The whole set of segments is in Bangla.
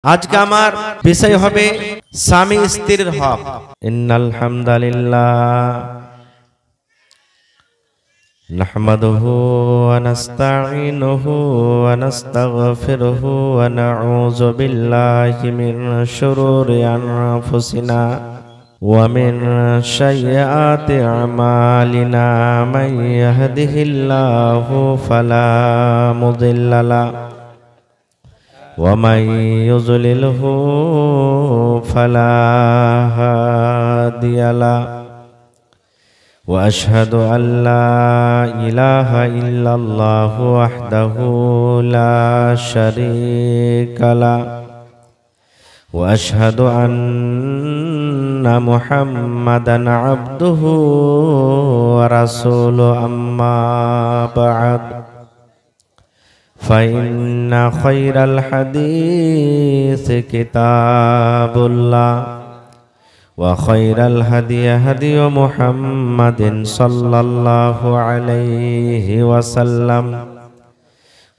আজকে আমার বিষয় হবে স্বামী স্ত্রীর হক। ইন্নাল হামদালিল্লাহ নাহমাদুহু ওয়া নাস্তাঈনুহু ওয়া নাস্তাগফিরুহু ওয়া নাউযু বিল্লাহি মিন শুরুরি আনফুসিনা ওয়া মিন সাইয়্যাতি আমালিনা মান ইয়াহদিহিল্লাহু ফালা মুদিল্লা লাহু ومن يضلله فلا هادي له وأشهد أن لا إله إلا الله وحده لا شريك له وأشهد أن محمدا عبده ورسوله أما بعد فإن خير الحديث كتاب الله وخير الهدي هدي محمد صلى الله عليه وسلم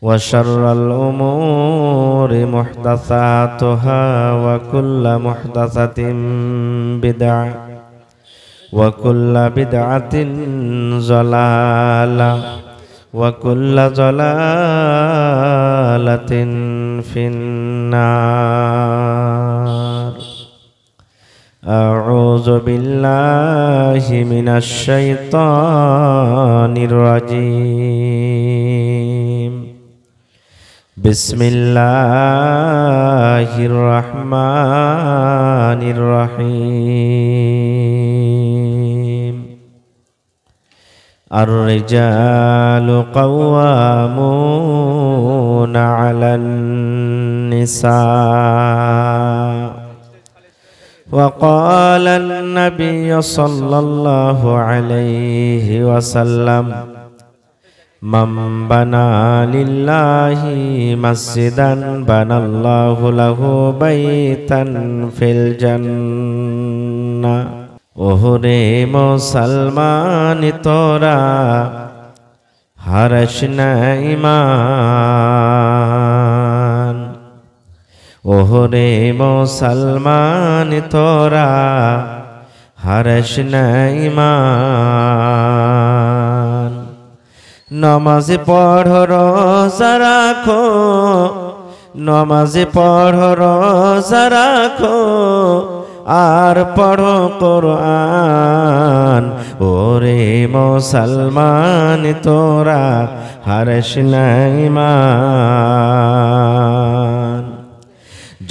وشر الأمور محدثاتها وكل محدثة بدعة وكل بدعة ضلالة وكل ضلالة في النار. أعوذ بالله من الشيطان الرجيم. بسم الله الرحمن الرحيم. الرجال قوامون على النساء وقال النبي صلى الله عليه وسلم من بنى لله مسجدا بنى الله له بيتا في الجنة. ওহরে মুসলমান তোরা হারস না ঈমান, ওহরে মুসলমান তোরা হারস না ঈমান। নমাজ পড়ো রোজা রাখো, নমাজ পড়ো রোজা রাখো, আর পড়ো কোরআন। ওরে মুসলমান তোরা হারস না ঈমান।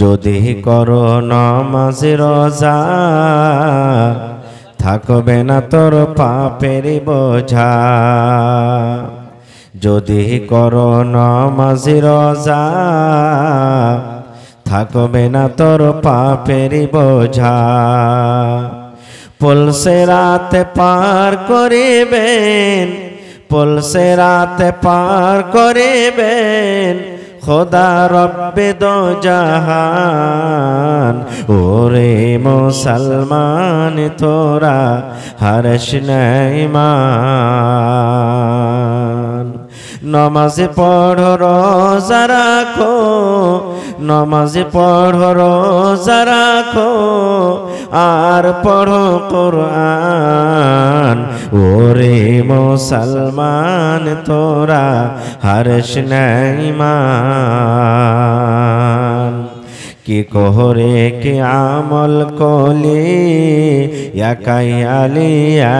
যদি করো নমাজ রোজা থাকবে না তোর পাপের বোঝা। যদি করো নমাজ রোজা থাকবে না তোর পাপের বোঝা। পুলসে রাতে পার করিবেন, পুলসে রাতে পার করিবেন খোদা রব্বে দো জাহান। ওরে মুসলমান তোরা হারস না ঈমান। নমাজ পড়ো রোজা রাখো, নমাজ পড়ো রোজা রাখো, আর পড়ো কোরআন। ওরে মুসলমান তোরা হারস না ঈমান। কি কোহরে কি আমল কলি একাই আলি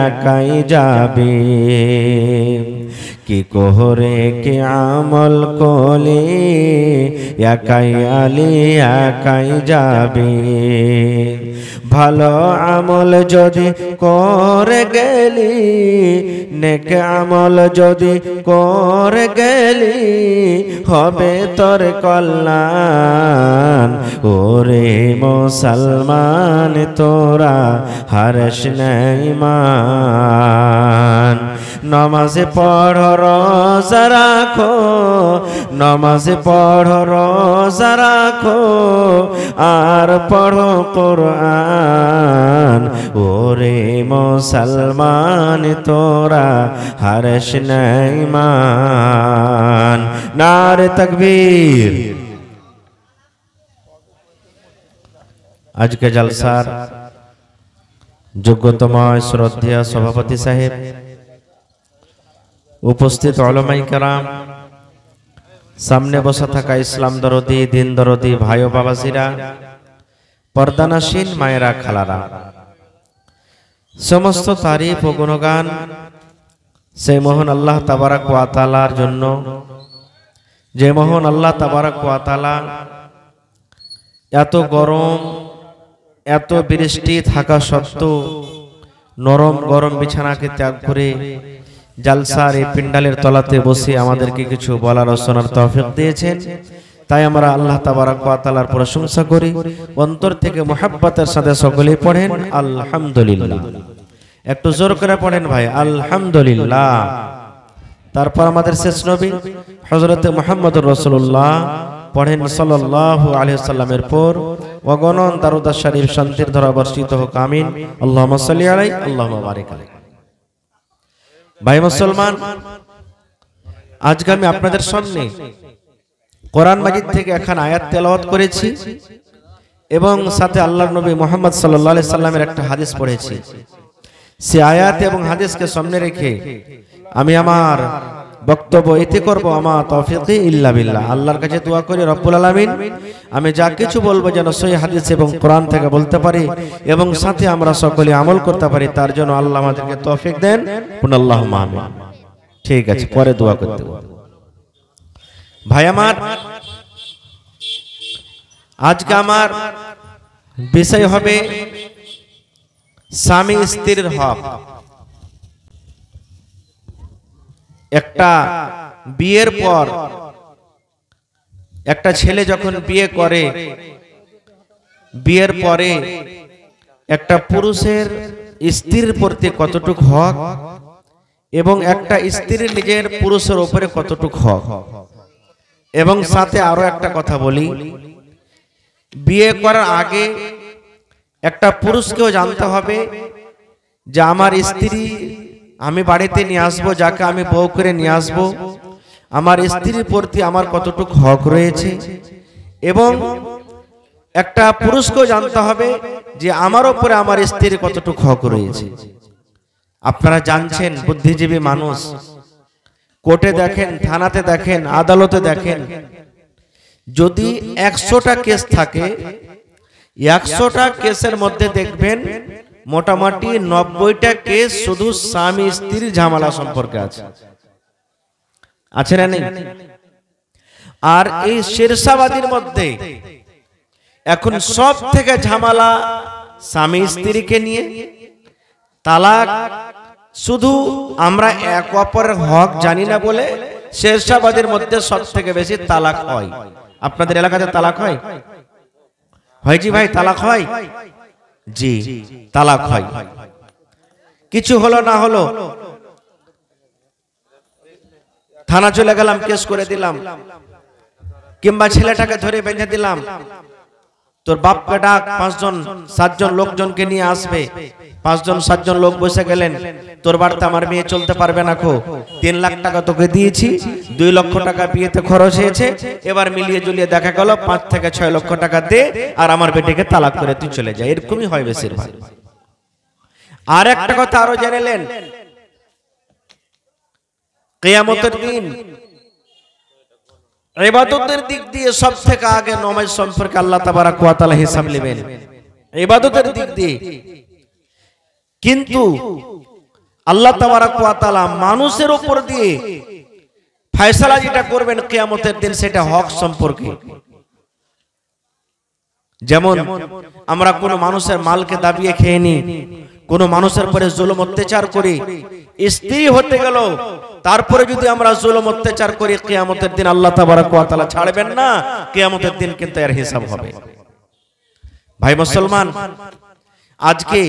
একাই যাবি। কি কোহরে কি আমল কলি একাই আলি একাই যাবি। ভালো আমল যদি করে গেলি, নেক আমল যদি করে গেলি, হবে তোর কল্যাণ। ওরে মুসলমান তোরা হারস না ঈমান। নমাজ পড়ো রোজা রাখো, নমাজ পড়ো রোজা রাখো, আর পড়ো কোরআন। ওরে মুসলমান তোরা হারস না ঈমান। নারে তাকবীর। आज के जलसार যোগ্যতম শ্রদ্ধেয় সভাপতি সাহেব, উপস্থিত উলামায়ে কেরাম, সামনে বসা থাকা ইসলাম দরদি, দিন দরদি ভাই ও বাবাজিরা, পর্দানাসীন মায়েরা, খালারা, সমস্ত তারিফ ও গুণগান সেই মহান আল্লাহ তাবারাক ওয়া তাআলার জন্য, যে মহান আল্লাহ তাবারাক ওয়া তাআলা এত গরম এত বৃষ্টি থাকা সত্ত্বেও নরম গরম বিছানাকে ত্যাগ করে জালসার এই পিন্ডালের তলাতে বসে আমাদেরকে কিছু বলার ও শোনার তৌফিক দিয়েছেন। তাই আমরা আল্লাহ তাবারাক ওয়া তাআলার প্রশংসা করি, অন্তর থেকে মুহাব্বতের সাথে সকলেই পড়েন আলহামদুলিল্লাহ। একটু জোর করে পড়েন ভাই, আলহামদুলিল্লাহ। তারপর আমাদের শেষ নবী হযরত মুহাম্মদুর রাসূলুল্লাহ পড়েন সাল্লাল্লাহু আলাইহি ওয়াসাল্লামের পর অগণন দরুদ শরীফ শান্তির ধারা বর্ষিত হোক, আমিন। আল্লাহুম্মা সাল্লি আলাইহি, আল্লাহুম্মা বারিক আলাইহি। ভাই মুসলমান, আজকে আমি আপনাদের সামনে কোরআন মাজিদ থেকে এখন আয়াত তেলাওয়াত করেছি এবং সাথে আল্লাহর নবী মুহাম্মদ সাল্লাল্লাহু আলাইহি সাল্লামের একটা হাদিস পড়েছি। সে আয়াত এবং হাদিসকে সামনে রেখে আমি আমার বক্তব্য এতে করব, আমা তৌফিকি ইল্লা বিল্লাহ। আল্লাহর কাছে দোয়া করি রব্বুল আলামিন আমি যা কিছু বলবো যেন সহিহ হাদিস এবং কোরআন থেকে বলতে পারি এবং সাথে আমরা সকলে আমল করতে পারি, তার জন্য আল্লাহ আমাদেরকে তৌফিক দেন। আল্লাহুম্মা আমিন। ঠিক আছে, পরে দোয়া করতে ভাই আমার। আজকে আমার বিষয় হবে স্বামী স্ত্রীর হক। একটা বিয়ের পর একটা ছেলে যখন বিয়ে করে, বিয়ের পরে একটা পুরুষের স্ত্রীর প্রতি কতটুকু হক এবং একটা স্ত্রীর নিজের পুরুষের উপরে কতটুকু হক। এবং সাথে আরো একটা কথা বলি, বিয়ে করার আগে একটা পুরুষকেও জানতে হবে যে আমার স্ত্রী আমি বাড়িতে নিয়ে আসবো, যাকে আমি বউ করে নিয়ে আসবো, আমার স্ত্রীর প্রতি আমার কতটুকু হক রয়েছে। এবং একটা পুরুষকেও জানতে হবে যে আমার উপরে আমার স্ত্রীর কতটুকু হক রয়েছে। আপনারা জানছেন, বুদ্ধিজীবী মানুষ, কোর্টে দেখেন, থানাতে দেখেন, আদালতে দেখেন, যদি 100টা কেস থাকে, 100টা কেসের মধ্যে দেখবেন মোটামুটি 90টা কেস শুধু স্বামী স্ত্রীর ঝামেলা সম্পর্কে আছে না নেই? আর এই শেরশাবাদীর মধ্যে এখন সব থেকে ঝামেলা স্বামী স্ত্রীকে নিয়ে। তালাক শুধু আমরা এক অপরের হক জানি না বলে শেরশাবাদীর মধ্যে সব থেকে বেশি তালাক হয়। আপনাদের এলাকাতে তালাক হয়? হয় জি ভাই, তালাক হয়? জি, তালাক হয়। কিছু হলো না হলো থানা চলে গেলাম, কেস করে দিলাম, কিংবা ছেলেটাকে ধরে বেঁধে দিলাম, তোর বাপকে ডাক, 5 জন 7 জন লোকজনকে নিয়ে আসবে। 5 জন 7 জন লোক বসে গেলেন, তোর বাড়িতে আমার মেয়ে চলতে পারবে না, 3 লাখ টাকা তোকে দিয়েছি, 2 লক্ষ টাকা বিয়েতে খরচ হয়েছে, এবার মিলিয়ে জুলিয়ে দেখা গেল 5 থেকে 6 লক্ষ টাকা দে আর আমার বেটিকে তালাক করে তুই চলে যা। এরকমই হয় বেশিরভাগ। আর একটা কথা আরো জেনেলেন, কিয়ামতের দিন ইবাদতের দিক দিয়ে সব থেকে আগে নামাজ সম্পর্কে আল্লাহ তাবারাক ওয়া তাআলা হিসাব নেবেন, ইবাদতের দিক দিয়ে। কিন্তু আল্লাহ তাবারাক ওয়া তাআলা মানুষের উপর দিয়ে ফয়সালা যেটা করবেন কিয়ামতের দিন, সেটা হক সম্পর্কে। যেমন আমরা কোনো মানুষের মালকে দাবিয়ে খেয়ে নি, কোনো মানুষের পরে জুলুম অত্যাচার করি, স্ত্রী হতে গেল তারপরে যদি আমরা জুলুম অত্যাচার করি, কিয়ামতের দিন আল্লাহ তাবারাক ওয়া তাআলা ছাড়বেন না, কিয়ামতের দিন কিন্তু এর হিসাব হবে। ভাই মুসলমান, আজকে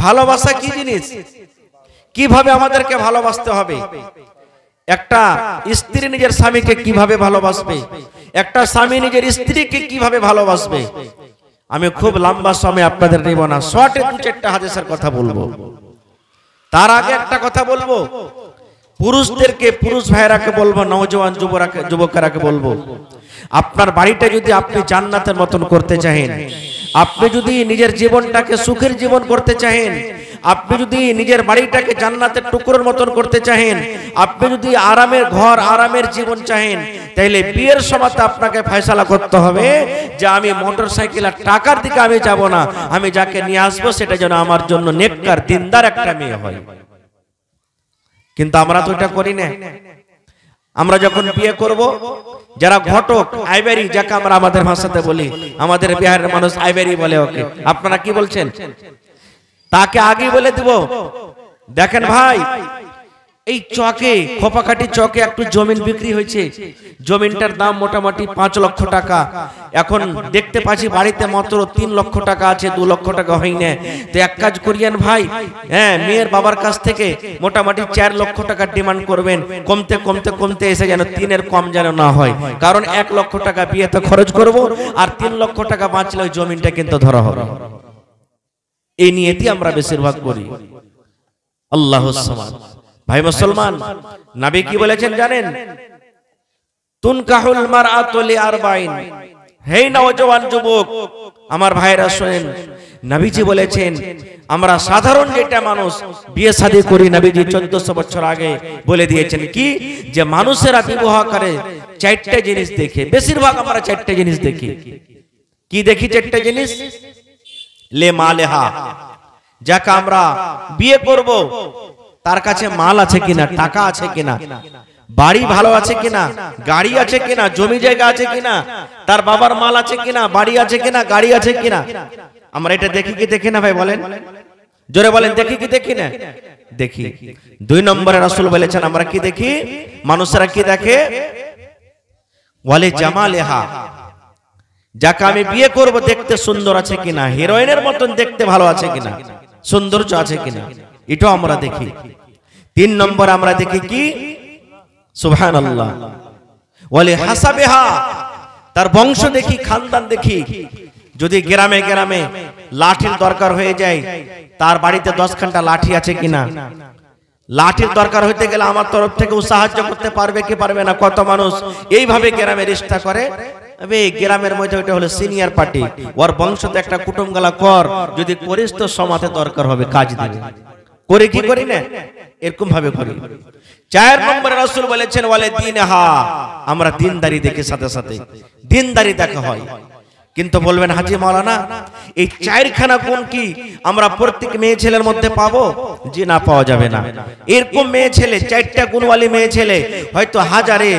ভালোবাসা কি জিনিস, কিভাবে আমাদেরকে ভালোবাসতে হবে, একটা স্ত্রী নিজের স্বামীকে কিভাবে ভালোবাসবে, একটা স্বামী নিজের স্ত্রীকে কিভাবে ভালোবাসবে, আমি খুব লম্বা সময় আপনাদের নেব না, শর্টে 2-4টা হাদিসের কথা বলবো। তার আগে একটা কথা বলবো, পুরুষদেরকে, পুরুষ ভাইরাকে বলবো, নওজোয়ান যুবকরাকে বলবো, আপনার বাড়িটা যদি আপনি জান্নাতের মতন করতে চান, আপনি যদি নিজের জীবনটাকে সুখের জীবন করতে চাহেন, আপনি যদি নিজের বাড়িটাকে জান্নাতের টুকরোর মতন করতে চাহেন, আপনি যদি আরামের ঘর আরামের জীবন চাহেন, তাহলে বিয়ের সময় আপনাকে ফয়সালা করতে হবে যে আমি মোটরসাইকেল আর টাকার দিকে আমি যাব না, আমি যাকে নিয়ে আসবো সেটা যেন আমার জন্য নেককার দিনদার একটা মেয়ে হয়। কিন্তু আমরা তো এটা করি না। আমরা যখন বিয়ে করব, যারা ঘটক আইবেরি, যাকে আমরা আমাদের ভাষাতে বলি, আমাদের বিহারের মানুষ আইবেরি বলে ওকে, আপনারা কি বলছেন? তাকে আগে বলে দিব, দেখেন ভাই এই চকে খোপাকাটি চকে একটু জমিন বিক্রি হয়েছে, জমিনটার দাম মোটামুটি 5 লক্ষ টাকা। এখন দেখতে পাচ্ছি বাড়িতে মাত্র 3 লক্ষ টাকা আছে, 2 লক্ষ টাকা হয় না। তো এক কাজ করিয়েন ভাই, হ্যাঁ মেয়ের বাবার কাছ থেকে মোটামুটি 4 লক্ষ টাকা ডিমান্ড করবেন, কমতে কমতে কমতে এসে যেন 3-এর কম যেন না হয়, কারণ 1 লক্ষ টাকা বিয়েতে খরচ করব আর 3 লক্ষ টাকা বাঁচলে ওই জমিনটা কিন্তু ধরা হবে। এই নিয়তি আমরা বেশিরভাগ করি। আল্লাহুস সামাদ। ভাই মুসলমান, নবী কি বলেছেন জানেন? তুনকাহুল মারআতু লিআরবাইন। হে নওজওয়ান যুবক, আমার ভাইরা শুনেন, নবীজি বলেছেন আমরা সাধারণ যেটা মানুষ বিয়ে শাদী করি, নবীজি 1400 বছর আগে বলে দিয়েছেন কি, যে মানুষেরা বিবাহ করে 4টে জিনিস দেখে। বেশিরভাগ আমরা 4টে জিনিস দেখি। কি দেখি 4টে জিনিস? লে মালেহা, যাকে আমরা বিয়ে করব তার কাছে মাল আছে কিনা, টাকা আছে কিনা, বাড়ি ভালো আছে কিনা, গাড়ি আছে কিনা, জমি জায়গা আছে কিনা, তার বাবার মাল আছে কিনা, বাড়ি আছে কিনা, গাড়ি আছে কিনা। আমরা এটা দেখি কি দেখি না ভাই? বলেন, জোরে বলেন, দেখি কি দেখি না? দেখি। 2 নম্বরে রাসূল বলেছেন আমরা কি দেখি, মানুষেরা কি দেখে? ওয়ালে জামালেহা, যাকে আমি বিয়ে করব দেখতে সুন্দর আছে কিনা, হিরোইনের মতন দেখতে ভালো আছে কিনা, সৌন্দর্য আছে কিনা, এটাও আমরা দেখি। 3 নম্বর আমরা দেখি কি? সুবহানাল্লাহ, ওয়ালি হাসাবিহা, তার বংশ দেখি, খানদান দেখি। যদি গ্রামে গ্রামে লাঠির দরকার হয়ে যায়, তার বাড়িতে 10খানা লাঠি আছে কিনা। লাঠির দরকার হইতে গেলে আমার তরফ থেকে সাহায্য করতে পারবে কি পারবে না। কত মানুষ এইভাবে গ্রামে রিশতা করে, গ্রামের মধ্যে ওইটা হলো সিনিয়র পার্টি, ওর বংশতে একটা কুটুম গালা কর, যদি করিস তো সমাজে দরকার হবে, কাজ দিবে। করে কি করি না, এরকম ভাবে করি। 4 নম্বরে রাসূল বলেছেন ওয়ালে দিনহা, আমরা দিনদারি দেখে, সাথে সাথে দিনদারি দেখা হয়। কিন্তু বলবেন হাজী মাওলানা এই 4খানা গুণ কি আমরা প্রত্যেক মেয়ে ছেলের মধ্যে পাবো? জি না, পাওয়া যাবে না। এরকম মেয়ে ছেলে, 4টা গুণওয়ালী মেয়ে ছেলে হয়তো হাজারে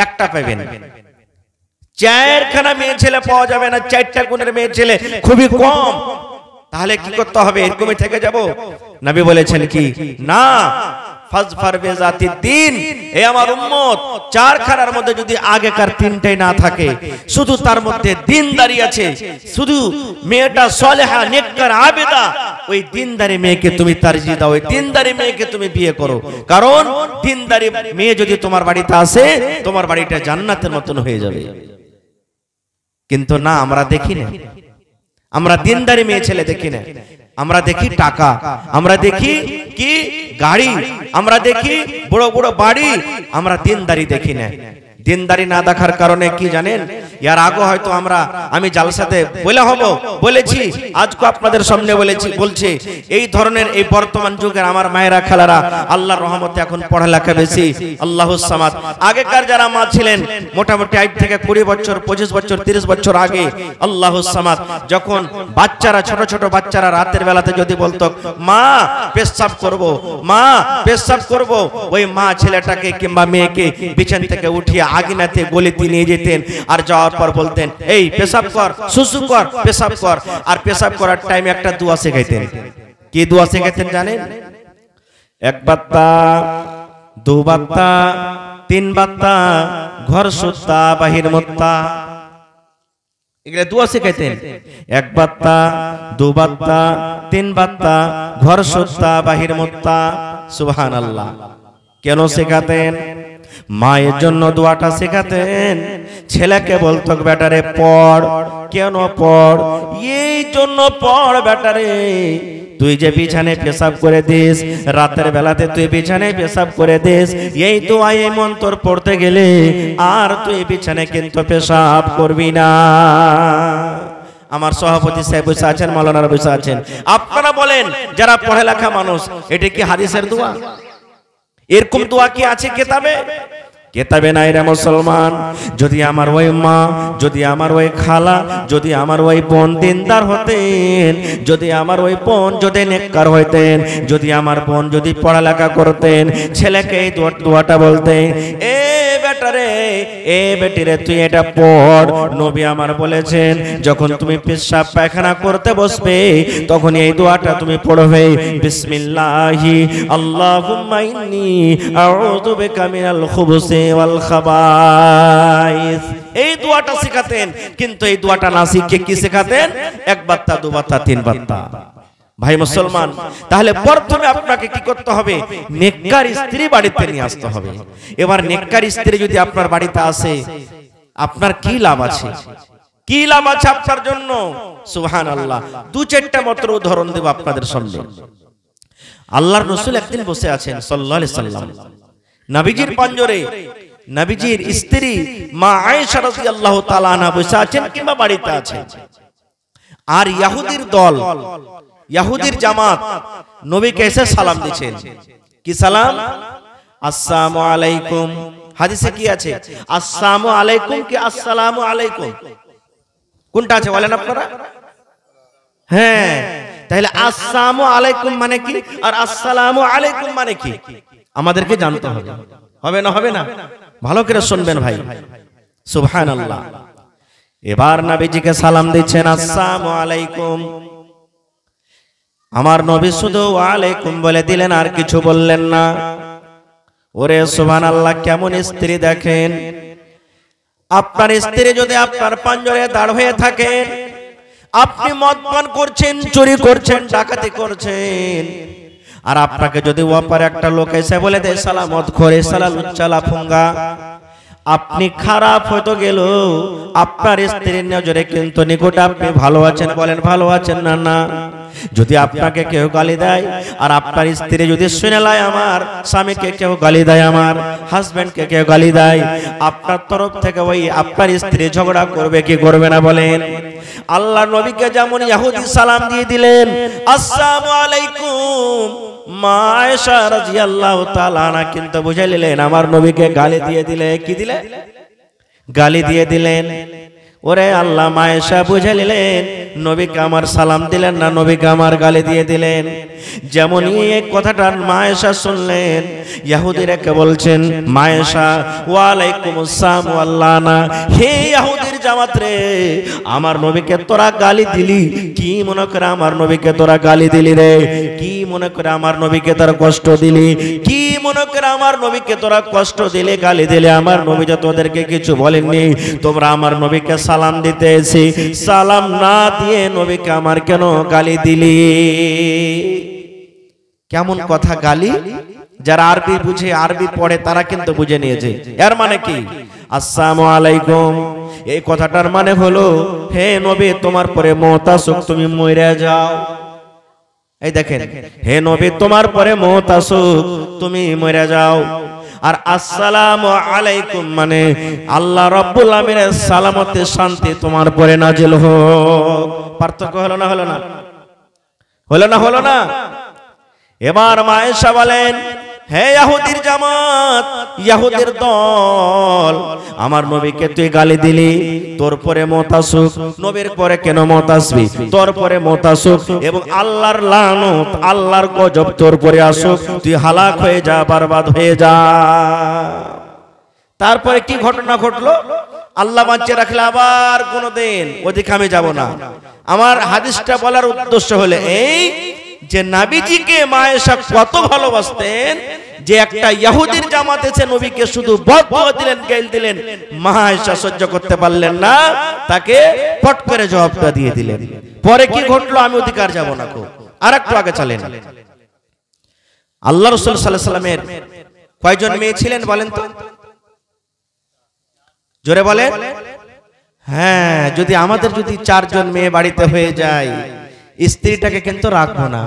একটা পাবেন। 4খানা মেয়ে ছেলে পাওয়া যাবে না, 4টা গুণের মেয়ে ছেলে খুবই কম। তাহলে কি করতে হবে? এরকমই থেকে যাব? নবী বলেছেন কি না, ফাজফার বিজাতিদ দ্বীন, হে আমার উম্মত, 4খানার মধ্যে যদি আগেকার 3টাই না থাকে, শুধু তার মধ্যে দিনদারি আছে, শুধু মেয়েটা সালেহা নেককার আবেদা, ওই দিনদারি মেয়েকে তুমি তারজিহ দাও, ওই দিনদারি মেয়েকে তুমি বিয়ে করো। কারণ দিনদারি মেয়ে যদি তোমার বাড়িতে আসে, তোমার বাড়িটা জান্নাতের মতন হয়ে যাবে। কিন্তু না, আমরা দেখি না, আমরা দিনদারি মেয়ে ছেলে দেখি না। আমরা দেখি টাকা, আমরা দেখি কি গাড়ি, আমরা দেখি বড় বড় বাড়ি, আমরা দিনদারি দেখি না। দিনদারি না দেখার কারণে কি জানেন, এর আগে হয়তো আমি জালসাতে বলেছি, আজকে আপনাদের সামনে বলছি এই ধরনের এই বর্তমান যুগের আমার মায়েরা খালারা আল্লাহর রহমতে এখন পড়ালেখা বেশি, আল্লাহুস সামাদ। আগেকার যারা মা ছিলেন মোটামুটি 8 থেকে 20 বছর, 25 বছর, 30 বছর আগে, আল্লাহুস সামাদ, যখন বাচ্চারা, ছোট ছোট বাচ্চারা রাতের বেলাতে যদি বলতো মা পেশাব করব, মা পেশাব করব, ওই মা ছেলেটাকে কিংবা মেয়েকে বিছানা থেকে উঠিয়ে আগিনাতে গলিতে নিয়ে যেতেন, আর যাওয়ার পর বলতেন এই পেশাব কর, সুসু কর, পেশাব কর। আর পেশাব করার টাইমে একটা দোয়া শেখাইতেন। কি দোয়া শেখাইতেন জানেন? 1 বাত্তা, 2 বাত্তা, 3 বাত্তা, ঘর সুত্তা বাহির মুত্তা, এগুলা দোয়া শেখাইতেন। 1 বাত্তা, 2 বাত্তা, 3 বাত্তা, ঘর সুত্তা বাহির মুত্তা। সুবহানাল্লাহ। কেন শেখাতেন? মায়ের জন্য দোয়াটা শেখাতেন। ছেলেকে বলতো বেটারে পড়। কেন পড়? এই জন্য পড় বেটারে, তুই যে বিছানায় পেশাব করে দিস, রাতের বেলাতে তুই বিছানায় পেশাব করে দিস, এই দোয়া এই মন্ত্র পড়তে গেলে আর তুই বিছানায় কিন্তু পেশাব করবি না। আমার সভাপতি সাহেব বসে আছেন, মাওলানারা বসে আছেন, আপনারা বলেন যারা পড়ালেখা মানুষ, এটা কি হাদিসের দোয়া? এরকম দোয়া কি আছে কেতাবে? কেতাবে নাই রে মুসলমান। যদি আমার ওই মা, যদি আমার ওই খালা, যদি আমার ওই বোন দিনদার হতেন, যদি আমার ওই বোন যদি নেককার হইতেন, যদি আমার বোন যদি পড়ালেখা করতেন, ছেলেকে এই দোয়াটা বলতেন, এ বেটা রে, এ বেটি রে, তুই এটা পড়। নবী আমার বলেছেন যখন তুমি পেশাব পায়খানা করতে বসবে তখন এই দোয়াটা তুমি পড়বে, বিসমিল্লাহি আল্লাহুম্মা ইন্নী আউযু বিকা মিনাল খুবুসি ওয়াল খাবাইস। এই দোয়াটা শেখাতেন, কিন্তু এই দোয়াটা না শিখে কি শেখাতেন? এক বাত্তা, দু বাত্তা, তিন বাত্তা। ভাই মুসলমান, তাহলে প্রথমে আপনাকে কি করতে হবে? নেককার স্ত্রী বাড়িতে নিয়ে আসতে হবে। এবার নেককার স্ত্রী যদি আপনার বাড়িতে আসে, আপনার কি লাভ আছে? কি লাভ আছে আপনার জন্য? সুবহানাল্লাহ। দু চারটা মাত্র উদাহরণ দেব আপনাদের সামনে। আল্লাহর রাসূল একদিন বসে আছেন সাল্লাল্লাহু আলাইহি সাল্লাম, নবীজির পাঞ্জরে নবীজির স্ত্রী মা আয়েশা রাদিয়াল্লাহু তাআলা আনহা বসে আছেন কিংবা বাড়িতে আছেন, আর ইহুদির দল, ইহুদির জামাত নবীকে এসে সালাম দিচ্ছেন। কি সালাম? আসসালামু আলাইকুম। হাদিসে কি আছে? আসসালামু আলাইকুম কি আসসালামু আলাইকুম? কোনটা আছে বলেন আপনারা? হ্যাঁ, তাহলে আসসালামু আলাইকুম মানে কি আর আসসালামু আলাইকুম মানে কি আমাদেরকে জানতে হবে। হবে না? হবে না? ভালো করে শুনবেন ভাই। সুবহানাল্লাহ। এবার নবীজিকে সালাম দিচ্ছেন, আসসালামু আলাইকুম। আমার নবী শুধু ওয়ালাইকুম বলে দিলেন, আর কিছু বললেন না। ওরে সুবহানাল্লাহ, কেমন স্ত্রী দেখেন। আপনার স্ত্রী যদি আপনার পাঞ্জরে দাঁড় হয়ে থাকে, আপনি মদ পান করছেন, চুরি করছেন, ডাকাতি করছেন, আর আপনাকে যদি ওপারে একটা লোক এসে বলে দেয় সালা মদ খোরে, সালা লুচ্চালা ফুঙ্গা, আপনি খারাপ হয়তো গেল, আপনার স্ত্রীর নজরে কিন্তু নিকটে আপনি ভালো আছেন, বলেন ভালো আছেন না? না। যদি আপনাকে কেউ গালি দেয়, আর আপনার স্ত্রী যদি শুনে লাই আমার স্বামীকে কেউ গালি দেয়, আমার হাজবেন্ডকে কেউ গালি দেয়, আপনার তরফ থেকে ওই আপনার স্ত্রী ঝগড়া করবে কি করবে না বলেন? আল্লাহ নবীকে যেমন ইহুদি সালাম দিয়ে দিলেন আসসালামু আলাইকুম, মা আয়েশা রাদিয়াল্লাহু তাআলা আনহা কিন্তু বুঝে নিলেন আমার নবীকে গালি দিয়ে দিলে। কি দিলে? গালি দিয়ে দিলেন। ওরে আল্লাহ, মা আয়েশা বুঝে নিলেন নবীকে আমার সালাম দিলেন না, নবীকে আমার গালি দিয়ে দিলেন। যেমনই এই কথাটা মা আয়েশা শুনলেন, ইহুদিরা কে বলছেন, মা আয়েশা ওয়ালাইকুম আসসালাম ওয়াল্লানা, হে ইহুদির জামাত রে, আমার নবীকে তোরা গালি দিলি, কি মনে করে আমার নবীকে তোরা গালি দিলি রে? কি মনে করে আমার নবীকে তোরা কষ্ট দিলি? কি মনে করে আমার নবীকে তোরা কষ্ট দিলে, গালি দিলে? আমার নবী যে তোদেরকে কিছু বলেননি, তোমরা আমার নবীকে সালাম দিতে এসে সালাম না দিয়ে নবীকে আমার কেন গালি দিলি? কেমন কথা গালি! যারা আরবি বুঝে, আরবি পড়ে, তারা কিন্তু বুঝে নিয়েছে। এর মানে কি? আসসালামু আলাইকুম, এই কথাটার মানে হলো হে নবী, তোমার পরে মওত আসুক, তুমি মরে যাও। এই দেখেন, হে নবী, তোমার পরে মওত আসুক, তুমি মরে যাও। আর আসসালামু আলাইকুম মানে আল্লাহ রাব্বুল আমিনের সালামতে, শান্তি তোমার পরে নাজিল হোক। পার্থক্য হলো না? হলো না? হলো না? হলো না? এবার মা আয়েশা বলেন, হে ইহুদির জামাত, ইহুদির দল, আমার নবীকে তুই গালি দিলি, তোর পরে মওত আসুক। নবীর পরে কেন মওত আসবি? তোর পরে মওত আসুক, এবং আল্লাহর লানত, আল্লাহর গজব তোর পরে আসুক, তুই হালাক হয়ে যা, বরবাদ হয়ে যা। তারপরে কি ঘটনা ঘটলো? আল্লাহ বাঁচিয়ে রাখলে আবার কোনদিন ওদিকে আমি যাব না। আমার হাদিসটা বলার উদ্দেশ্য হলো এই যে নবীজিকে মা আয়েশা কত ভালোবাসতেন, যে একটা ইহুদির জামাত এসে নবীকে শুধু বদদুয়া দিলেন, গাইল দিলেন, মা আয়েশা সহ্য করতে পারলেন না, তাকে পট করে জবাবটা দিয়ে দিলেন। পরে কি ঘটলো আমি অধিকার যাব না। আরেকটু আগে চলেন। আল্লাহ রাসূল সাল্লাল্লাহু আলাইহি সাল্লামের কয়জন মেয়ে ছিলেন বলেন তো? জোরে বলেন। হ্যাঁ, যদি আমাদের যদি 4 জন মেয়ে বাড়িতে হয়ে যায়, স্ত্রীটাকে কিন্তু রাখবো না।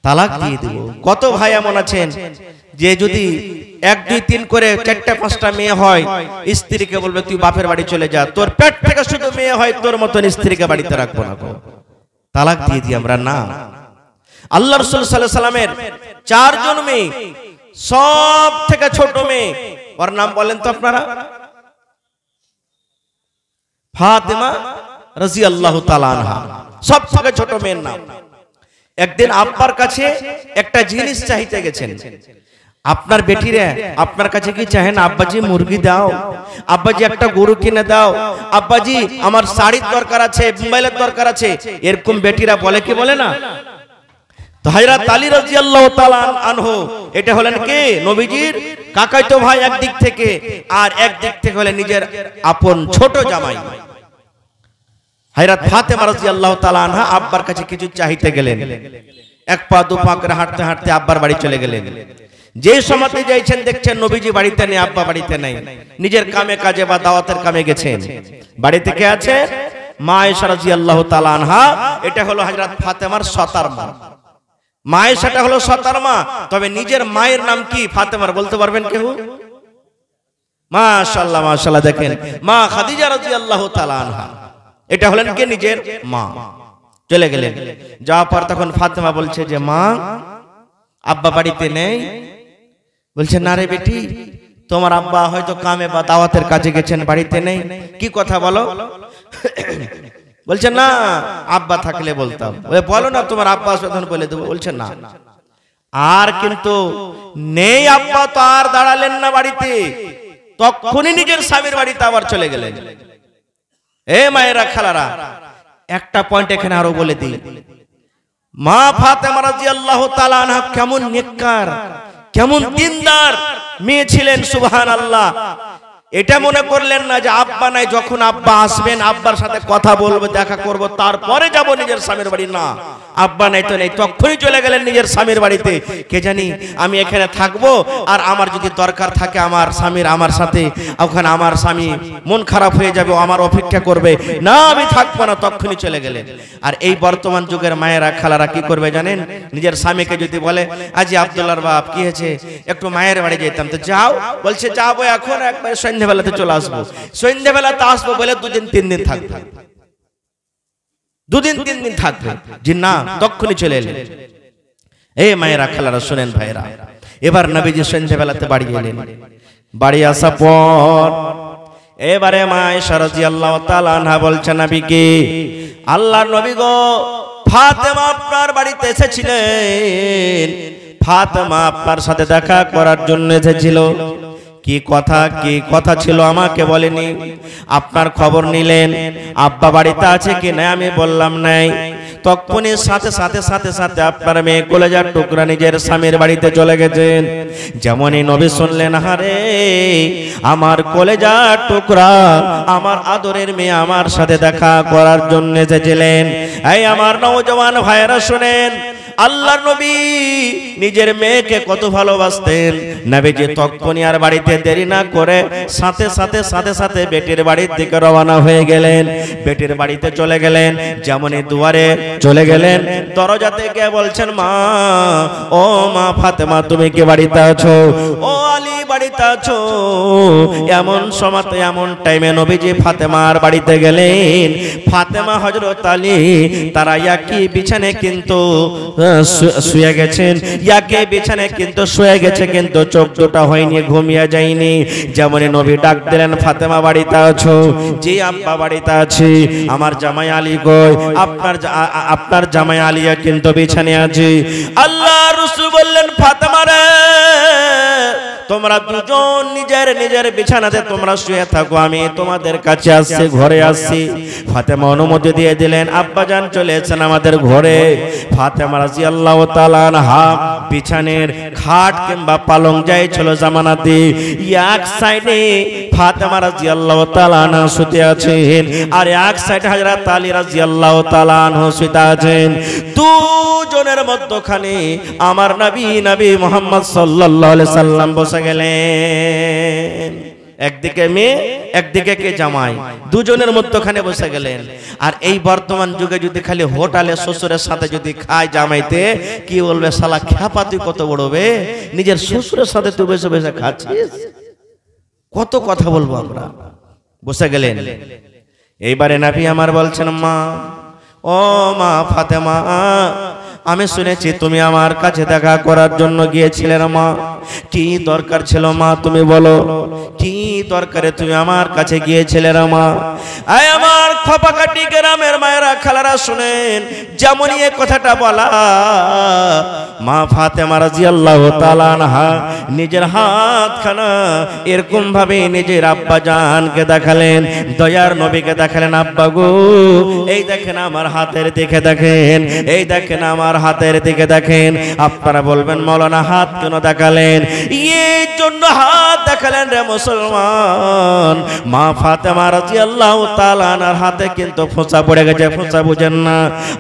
তালাক দিয়ে দেব। কত ভাই এমন আছেন যে যদি 1 2 3 করে 4টা 5টা মেয়ে হয়, স্ত্রীকে বলবে তুই বাপের বাড়ি চলে যা, তোর পেট থেকে শুধু মেয়ে হয়, তোর মতন স্ত্রীকে বাড়িতে রাখবো না। তালাক দিয়ে দিই আমরা না। আল্লাহ রাসূল সাল্লাল্লাহু আলাইহি সাল্লামের 4 জন মেয়ে, সব থেকে ছোট মেয়ে, ওর নাম বলেন তো আপনারা? ফাতেমা রাদিয়াল্লাহু তাআলা আনহা, সব থেকে ছোট মেয়ের নাম। একদিন আব্বার কাছে একটা জিনিস চাইতে গেছেন। আপনার বেটিরা আপনার কাছে কি চাহেন, আব্বাজি মুরগি দাও, আব্বাজি একটা গরু কিনে দাও, আব্বাজি আমার শাড়ির দরকার আছে, মোবাইলের দরকার আছে, এরকম বেটিরা বলে কি বলে না? তো হযরত আলী রাদিয়াল্লাহু তাআলা আনহু এটা হলেন কে? নবীজির কাকাতো ভাই একদিক থেকে, আর একদিক থেকে হলেন নিজের আপন ছোট জামাই। হযরত ফাতেমা রাদিয়াল্লাহু তাআলা আনহা আব্বার কাছে কিছু চাইতে গেলেন। 1 পা 2 পা করে হাঁটতে হাঁটতে আব্বার বাড়ি চলে গেলেন। যে সময়তে যাইছেন দেখছেন নবীজি বাড়িতে নেই, আব্বা বাড়িতে নাই, নিজের কামে কাজে বা দাওয়াতের কামে গেছেন। বাড়িতে কে আছে? মা আয়েশা রাদিয়াল্লাহু তাআলা আনহা। এটা হলো হযরত ফাতেমার সতার মা। মা আয়েশাটা হলো সতার মা, তবে নিজের মায়ের নাম কি ফাতেমার বলতে পারবেন কেউ? মাশাআল্লাহ মাশাআল্লাহ। দেখেন মা খাদিজা রাদিয়াল্লাহু তাআলা আনহা, এটা হলেন কে? নিজের মা। চলে গেলেন, যাওয়ার পর তখন ফাতেমা বলছে যে মা আব্বা বাড়িতে নেই। বলছে না রে বেটি, তোমার আব্বা হয়তো কামে বা দাওয়াতের কাজে গেছেন, বাড়িতে নেই। কি কথা বলো? বলছে না, আব্বা থাকলে বলতাম। বলো না তোমার আব্বা আসবে তখন বলে দেবো। বলছে না। আর কিন্তু নেই আব্বা, তো আর দাঁড়ালেন না বাড়িতে, তখনই নিজের স্বামীর বাড়িতে আবার চলে গেলেন। এ মায়েরা খালারা, একটা পয়েন্ট এখানে আরো বলে দিই। মা ফাতেমা রাদিয়াল্লাহু তাআলা আনহা কেমন নেককার, কেমন দিনদার মেয়ে ছিলেন, সুবহানাল্লাহ। এটা মনে করলেন না যে আব্বা নাই, যখন আব্বা আসবেন আব্বার সাথে কথা বলবো, দেখা করব, তারপরে যাব নিজের স্বামীর বাড়ি। না, আব্বা নাই তো নেই, তখনই চলে গেলেন নিজের স্বামীর বাড়িতে। কে জানি আমি এখানে থাকবো, আর আমার যদি দরকার থাকে আমার স্বামীর আমার সাথে, ওখানে আমার স্বামী মন খারাপ হয়ে যাবে, আমার অপেক্ষা করবে, না আমি থাকবো না, তখনই চলে গেলেন। আর এই বর্তমান যুগের মায়েরা খালারা কি করবে জানেন? নিজের স্বামীকে যদি বলে আজি আব্দুল্লাহর বাপ কি হয়েছে, একটু মায়ের বাড়ি যেতাম, তো যাও। বলছে যাবো এখন, একবার সন্ধ্যাবেলাতে চলে আসবো। সন্ধ্যাবেলাতে আসবো বলে 2 দিন 3 দিন থাকবে, 2 দিন 3 দিন থাকবে, জি না, তখনই চলে এলেন। এই মায়েরা খালারা শুনেন ভাইরা, এবার নবীজি সন্ধ্যাবেলাতে বাড়ি এলেন। বাড়ি আসা পর এবারে মা আয়েশা রাদিয়াল্লাহু তাআলা আনহা বলছেন নবীকে, আল্লাহর নবী গো, ফাতেমা আপনার বাড়িতে এসেছিলেন, ফাতেমা আপনার সাথে দেখা করার জন্য এসেছিল। কি কথা ছিল আমাকে বলেনি, আপনার খবর নিলেন, আব্বা বাড়িতে আছে কি না আমি বললাম নাই। তখনই সাথে সাথে সাথে সাথে আপনার মেয়ে কলেজার টুকরা নিজের স্বামীর বাড়িতে চলে গেছেন। যেমনই নবী শুনলেন, হারে আমার কলেজার টুকরা, আমার আদরের মেয়ে আমার সাথে দেখা করার জন্য এসেছিলেন। এই আমার নওজওয়ান ভাইয়েরা শুনেন, আল্লাহর নবী নিজের মেয়েকে কত ভালোবাসতেন। নবীজি তখনই আর বাড়িতে দেরি না করে সাথে সাথে সাথে সাথে বেটির বাড়ির দিকে রওনা হয়ে গেলেন। বেটির বাড়িতে চলে গেলেন, যেমনই দুয়ারে চলে গেলেন, দরজাতে গিয়ে বলছেন, মা, ও মা ফাতেমা, তুমি কি বাড়িতে আছো? ও আলী বাড়িতে আছো? এমন সময়তে এমন টাইমে নবীজি ফাতেমার বাড়িতে গেলেন। ফাতেমা হযরত আলী তারা একই বিছানে কিন্তু শুয়ে গেছেন, ইয়াকে বিছানে কিন্তু শুয়ে গেছে, কিন্তু চোখ দুটা হয়নি, ঘুমিয়ে যায়নি। যেমন নবী ডাক দিলেন, ফাতেমা বাড়িতে আছো? জি আব্বা বাড়িতে আছি। আমার জামাই আলী কই? আপনার জামাই আলী কিন্তু বিছানে আছে। আল্লাহ রাসূল বললেন, ফাতেমা রে, তোমরা দুজন নিজের নিজের বিছানাতে তোমরা শুয়ে থাকো, আমি তোমাদের কাছে আসছি, ঘরে আসছি। ফাতেমা অনুমতি দিয়ে দিলেন। আব্বাজান চলে এসেছেন আমাদের ঘরে। ফাতেমা রাদিয়াল্লাহু তাআলা আনহা বিছানের খাট কিংবা পালং যাই ছিল জামানাতে, এক সাইডে ফাতেমা রাদিয়াল্লাহু তাআলা আনহা শুতে আছেন, আর এক সাইডে হযরত আলী রাদিয়াল্লাহু তাআলা আনহু শুতে আছেন। দুজনের মধ্যখানে আমার নবী মুহাম্মদ সাল্লাল্লাহু আলাইহি সাল্লাম বসে গেলেন। একদিকে মেয়ে একদিকে কে জামাই, দুজনের মধ্যখানে বসে গেলেন। আর এই বর্তমান যুগে যদি খালি হোটেলে শ্বশুরের সাথে যদি খায় জামাইতে, কি বলবে শালা খ্যাপা তুই কত বড় বে, নিজের শ্বশুরের সাথে তুই বসে বসে খাচ্ছিস, কত কথা বলবো আমরা। বসে গেলেন। এইবারে নবী আমার বলছেন, মা, ও মা ফাতেমা, আমি শুনেছি তুমি আমার কাছে দেখা করার জন্য গিয়েছিলে মা, কি দরকার ছিল মা তুমি বলো, কি দরকারে তুমি আমার কাছে গিয়েছিলে মা? আয় আমার খোপাকাটি গ্রামের মায়েরা খালারা শুনেন, যেমনই এই কথাটা বলা, মা ফাতেমা রাদিয়াল্লাহু তাআলা আনহা নিজের হাতখানা এরকম ভাবে নিজের আব্বা জানকে দেখালেন, দয়ার নবীকে দেখালেন, আব্বা গো এই দেখেন আমার হাতের দিকে দেখেন, এই দেখেন আমার হাতের দিকে দেখেন। আপনারা বলবেন মাওলানা হাত কেন দেখালেন? এই জন্য হাত দেখালেন রে মুসলমান, মা ফাতেমা রাদিয়াল্লাহু তাআলা আনহার হাতে কিন্তু ফোঁচা পড়ে গেছে। ফোঁচা বুঝেন না?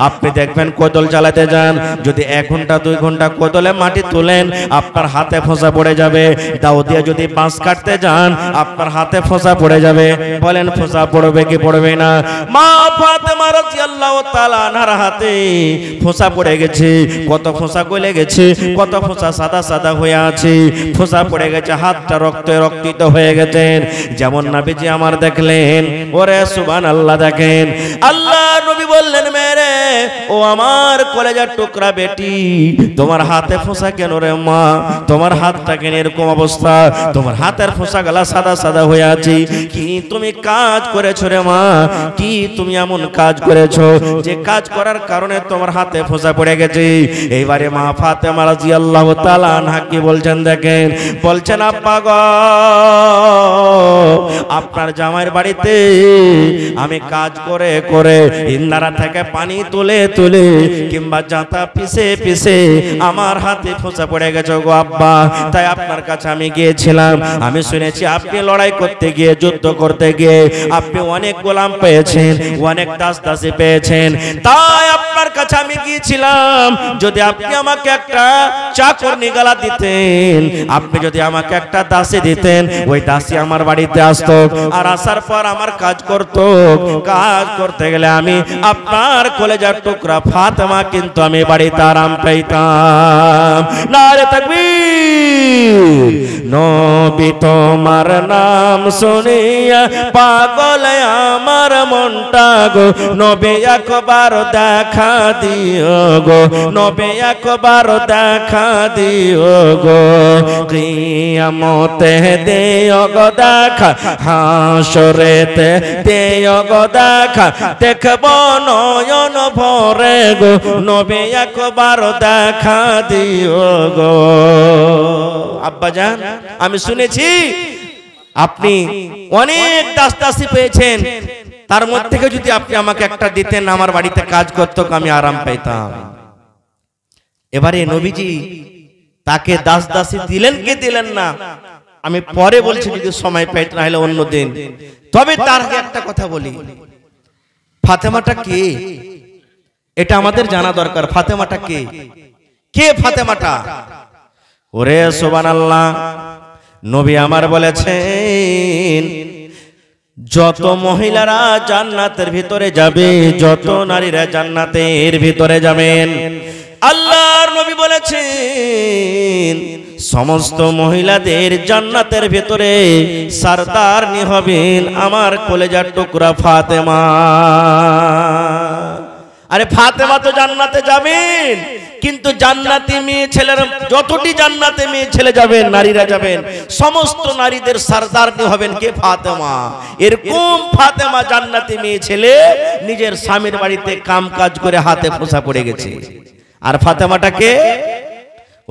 আপনি দেখবেন কোদল চালাতে যান, যদি 1 ঘন্টা 2 ঘন্টা কোদলে মাটি তোলেন, আপনার হাতে ফোঁচা পড়ে যাবে। দাও দিয়ে যদি বাঁশ কাটতে যান, আপনার হাতে ফোঁচা পড়ে যাবে। বলেন ফোঁচা পড়বে কি পড়বে না? মা ফাতেমা রাদিয়াল্লাহু তাআলা আনহার হাতে ফোঁচা পড়ে গেছে। কত ফোঁচা গলে গেছে, কত ফোঁচা সাদা সাদা হয়ে আছে, ফোঁচা পড়ে গেছে, হাতটা রক্তে রক্তিত হয়ে গেছেন। যেমন নবীজি আমার দেখলেন, ওরে সুবহানাল্লাহ, দেখেন আল্লাহ নবী বললেন, মেরে ও আমার কলেজার টুকরা বেটি, তোমার হাতে ফোঁচা কেন রে মা? তোমার হাতটা কেন এরকম অবস্থা? তোমার হাতের ফোঁচা গলা সাদা সাদা হয়ে আছে, কি তুমি কাজ করেছো রে মা? কি তুমি এমন কাজ করেছো যে কাজ করার কারণে তোমার হাতে ফোঁচা পড়ে গেছে? এইবারে মা ফাতেমা রাদিয়াল্লাহু তাআলা আনহা কি বলছেন দেখেন, বলছেন আব্বা গো, আপনার জামাইয়ের বাড়িতে আমি কাজ করে করে ইন্নারা থেকে পানি তুলে তুলে কিংবা জাতা পিষে পিষে আমার হাতে ফোঁচা পড়ে গেছে গো আব্বা। তাই আপনার কাছে আমি গিয়েছিলাম, আমি শুনেছি আপনি লড়াই করতে গিয়ে, যুদ্ধ করতে গিয়ে আপনি অনেক গোলাম পেয়েছেন, অনেক দাস দাসী পেয়েছেন, তাই আপনার কাছে আমি গিয়েছিলাম। যদি আপনি আমাকে একটা চাকর নিগালা দিতেন, আপনি যদি আমাকে একটা দাসী দিতেন, ওই দাসী আমার বাড়িতে আসতো, আর আসার পর আমার কাজ করতো। কাজ করতে গেলে আমি আপনার কলেজার টুকরা ফাতেমা কিন্তু আমি বাড়িতে আরাম পাইতাম। নারে তাকবীর! নবী তোমার নাম শুনিয়া পাগল আমার মনটা গো, নবী একবার দেখা দিও গো, নবী একবার দেখা দিও গো, কিয়ামতে দিও গো দেখা, হাসরেতে দিও গো দেখা, দেখব নয়ন ভরে গো, নবী একবার দেখা দিও গো। আব্বাজান, আমি শুনেছি আপনি অনেক দাস দাসী পেয়েছেন, তার মধ্যে থেকে যদি আপনি আমাকে একটা দিতেন, আমার বাড়িতে কাজ করতো, আমি আরাম পাইতাম। এবারে নবীজি তাকে দাস দাসী দিলেন কি দিলেন না আমি পরে বলছি, যদি সময় পাই না হলে অন্য দিন। তবে তার আগে একটা কথা বলি, ফাতেমাটা কে এটা আমাদের জানা দরকার। ফাতেমাটা কে? কে ফাতেমাটা? ওরে সুবহানাল্লাহ, নবী আমার বলেছেন, যত মহিলারা জান্নাতের ভিতরে যাবে, যত নারীরা জান্নাতের ভিতরে যাবেন, আল্লাহর নবী বলেছেন সমস্ত মহিলাদের জান্নাতের ভিতরে সরদারনি হবেন আমার কলেজার টুকরা ফাতেমা। আরে ফাতেমা তো জান্নাতে যাবেন, কিন্তু জান্নাতি মেয়ে ছেলেরা যতটি জান্নাতে মেয়ে ছেলে যাবেন, নারীরা যাবেন, সমস্ত নারীদের সরদারনি হবেন কে? ফাতেমা। এরকম ফাতেমা জান্নাতি মেয়ে ছেলে নিজের স্বামীর বাড়িতে কাম কাজ করে হাতে ফোঁচা পড়ে গেছে। আর ফাতেমাটা কে?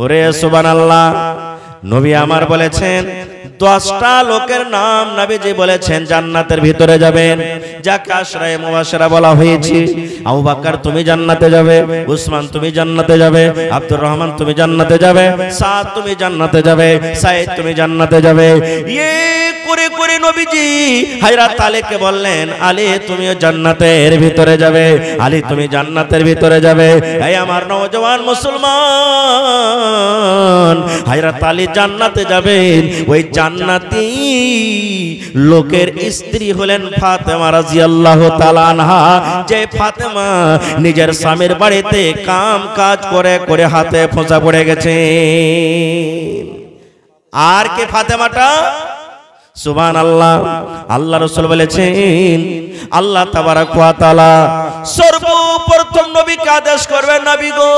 ওরে সুবহানাল্লাহ, নবী আমার বলেছেন 10টা লোকের নাম নবীজি বলেছেন জান্নাতের ভিতরে যাবেন, যাকে আশরায়ে মুবাশশারা বলা হয়েছে। আবু বকর তুমি জান্নাতে যাবে, উসমান তুমি জান্নাতে যাবে, আব্দুর রহমান তুমি জান্নাতে যাবে, সাদ তুমি জান্নাতে যাবে, সাইদ তুমি জান্নাতে যাবে। করে করে নবীজি হযরত আলীকে বললেন, আলী তুমিও জান্নাতের ভিতরে যাবে, আলী তুমি জান্নাতের ভিতরে যাবে। এই আমার নওজওয়ান মুসলমান, হযরত আলী জান্নাতে যাবেন, ওই জান্নাতি লোকের স্ত্রী হলেন ফাতেমা রাদিয়াল্লাহু তাআলা আনহা, যে ফাতেমা নিজের স্বামীর বাড়িতে কাম কাজ করে করে হাতে ফোঁচা পড়ে গেছে। আর কে ফাতেমাটা? সুবহানাল্লাহ। আল্লাহ রাসূল বলেছেন আল্লাহ তাবারক ওয়া তাআলা সর্বপ্রথম নবীকে আদেশ করবেন, নবী গো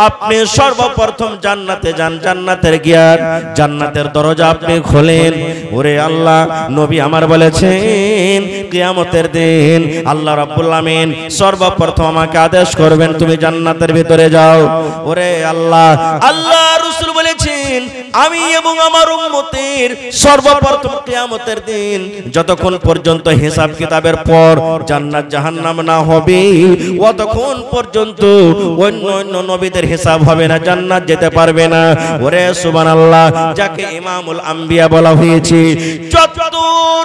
আপনি সর্বপ্রথম জান্নাতে যান, জান্নাতের গিয়ার জান্নাতের দরজা আপনি খোলেন। ওরে আল্লাহ, নবী আমার বলেছেন কিয়ামতের দিন আল্লাহ রাব্বুল আমিন সর্বপ্রথম আমাকে আদেশ করবেন তুমি জান্নাতের ভিতরে যাও। ওরে আল্লাহ, আল্লাহ রাসূল বলেছেন আমি এবং আমার উম্মতের সর্বপ্রথম কিয়ামতের দিন যতক্ষণ পর্যন্ত হিসাব কিতাবের পর জান্নাত জাহান্নাম না হবে ততক্ষণ পর্যন্ত অন্য অন্য নবীদের হিসাব হবে না, জান্নাত যেতে পারবে না। ওরে সুবহানাল্লাহ, যাকে ইমামুল আম্বিয়া বলা হয়েছে, যত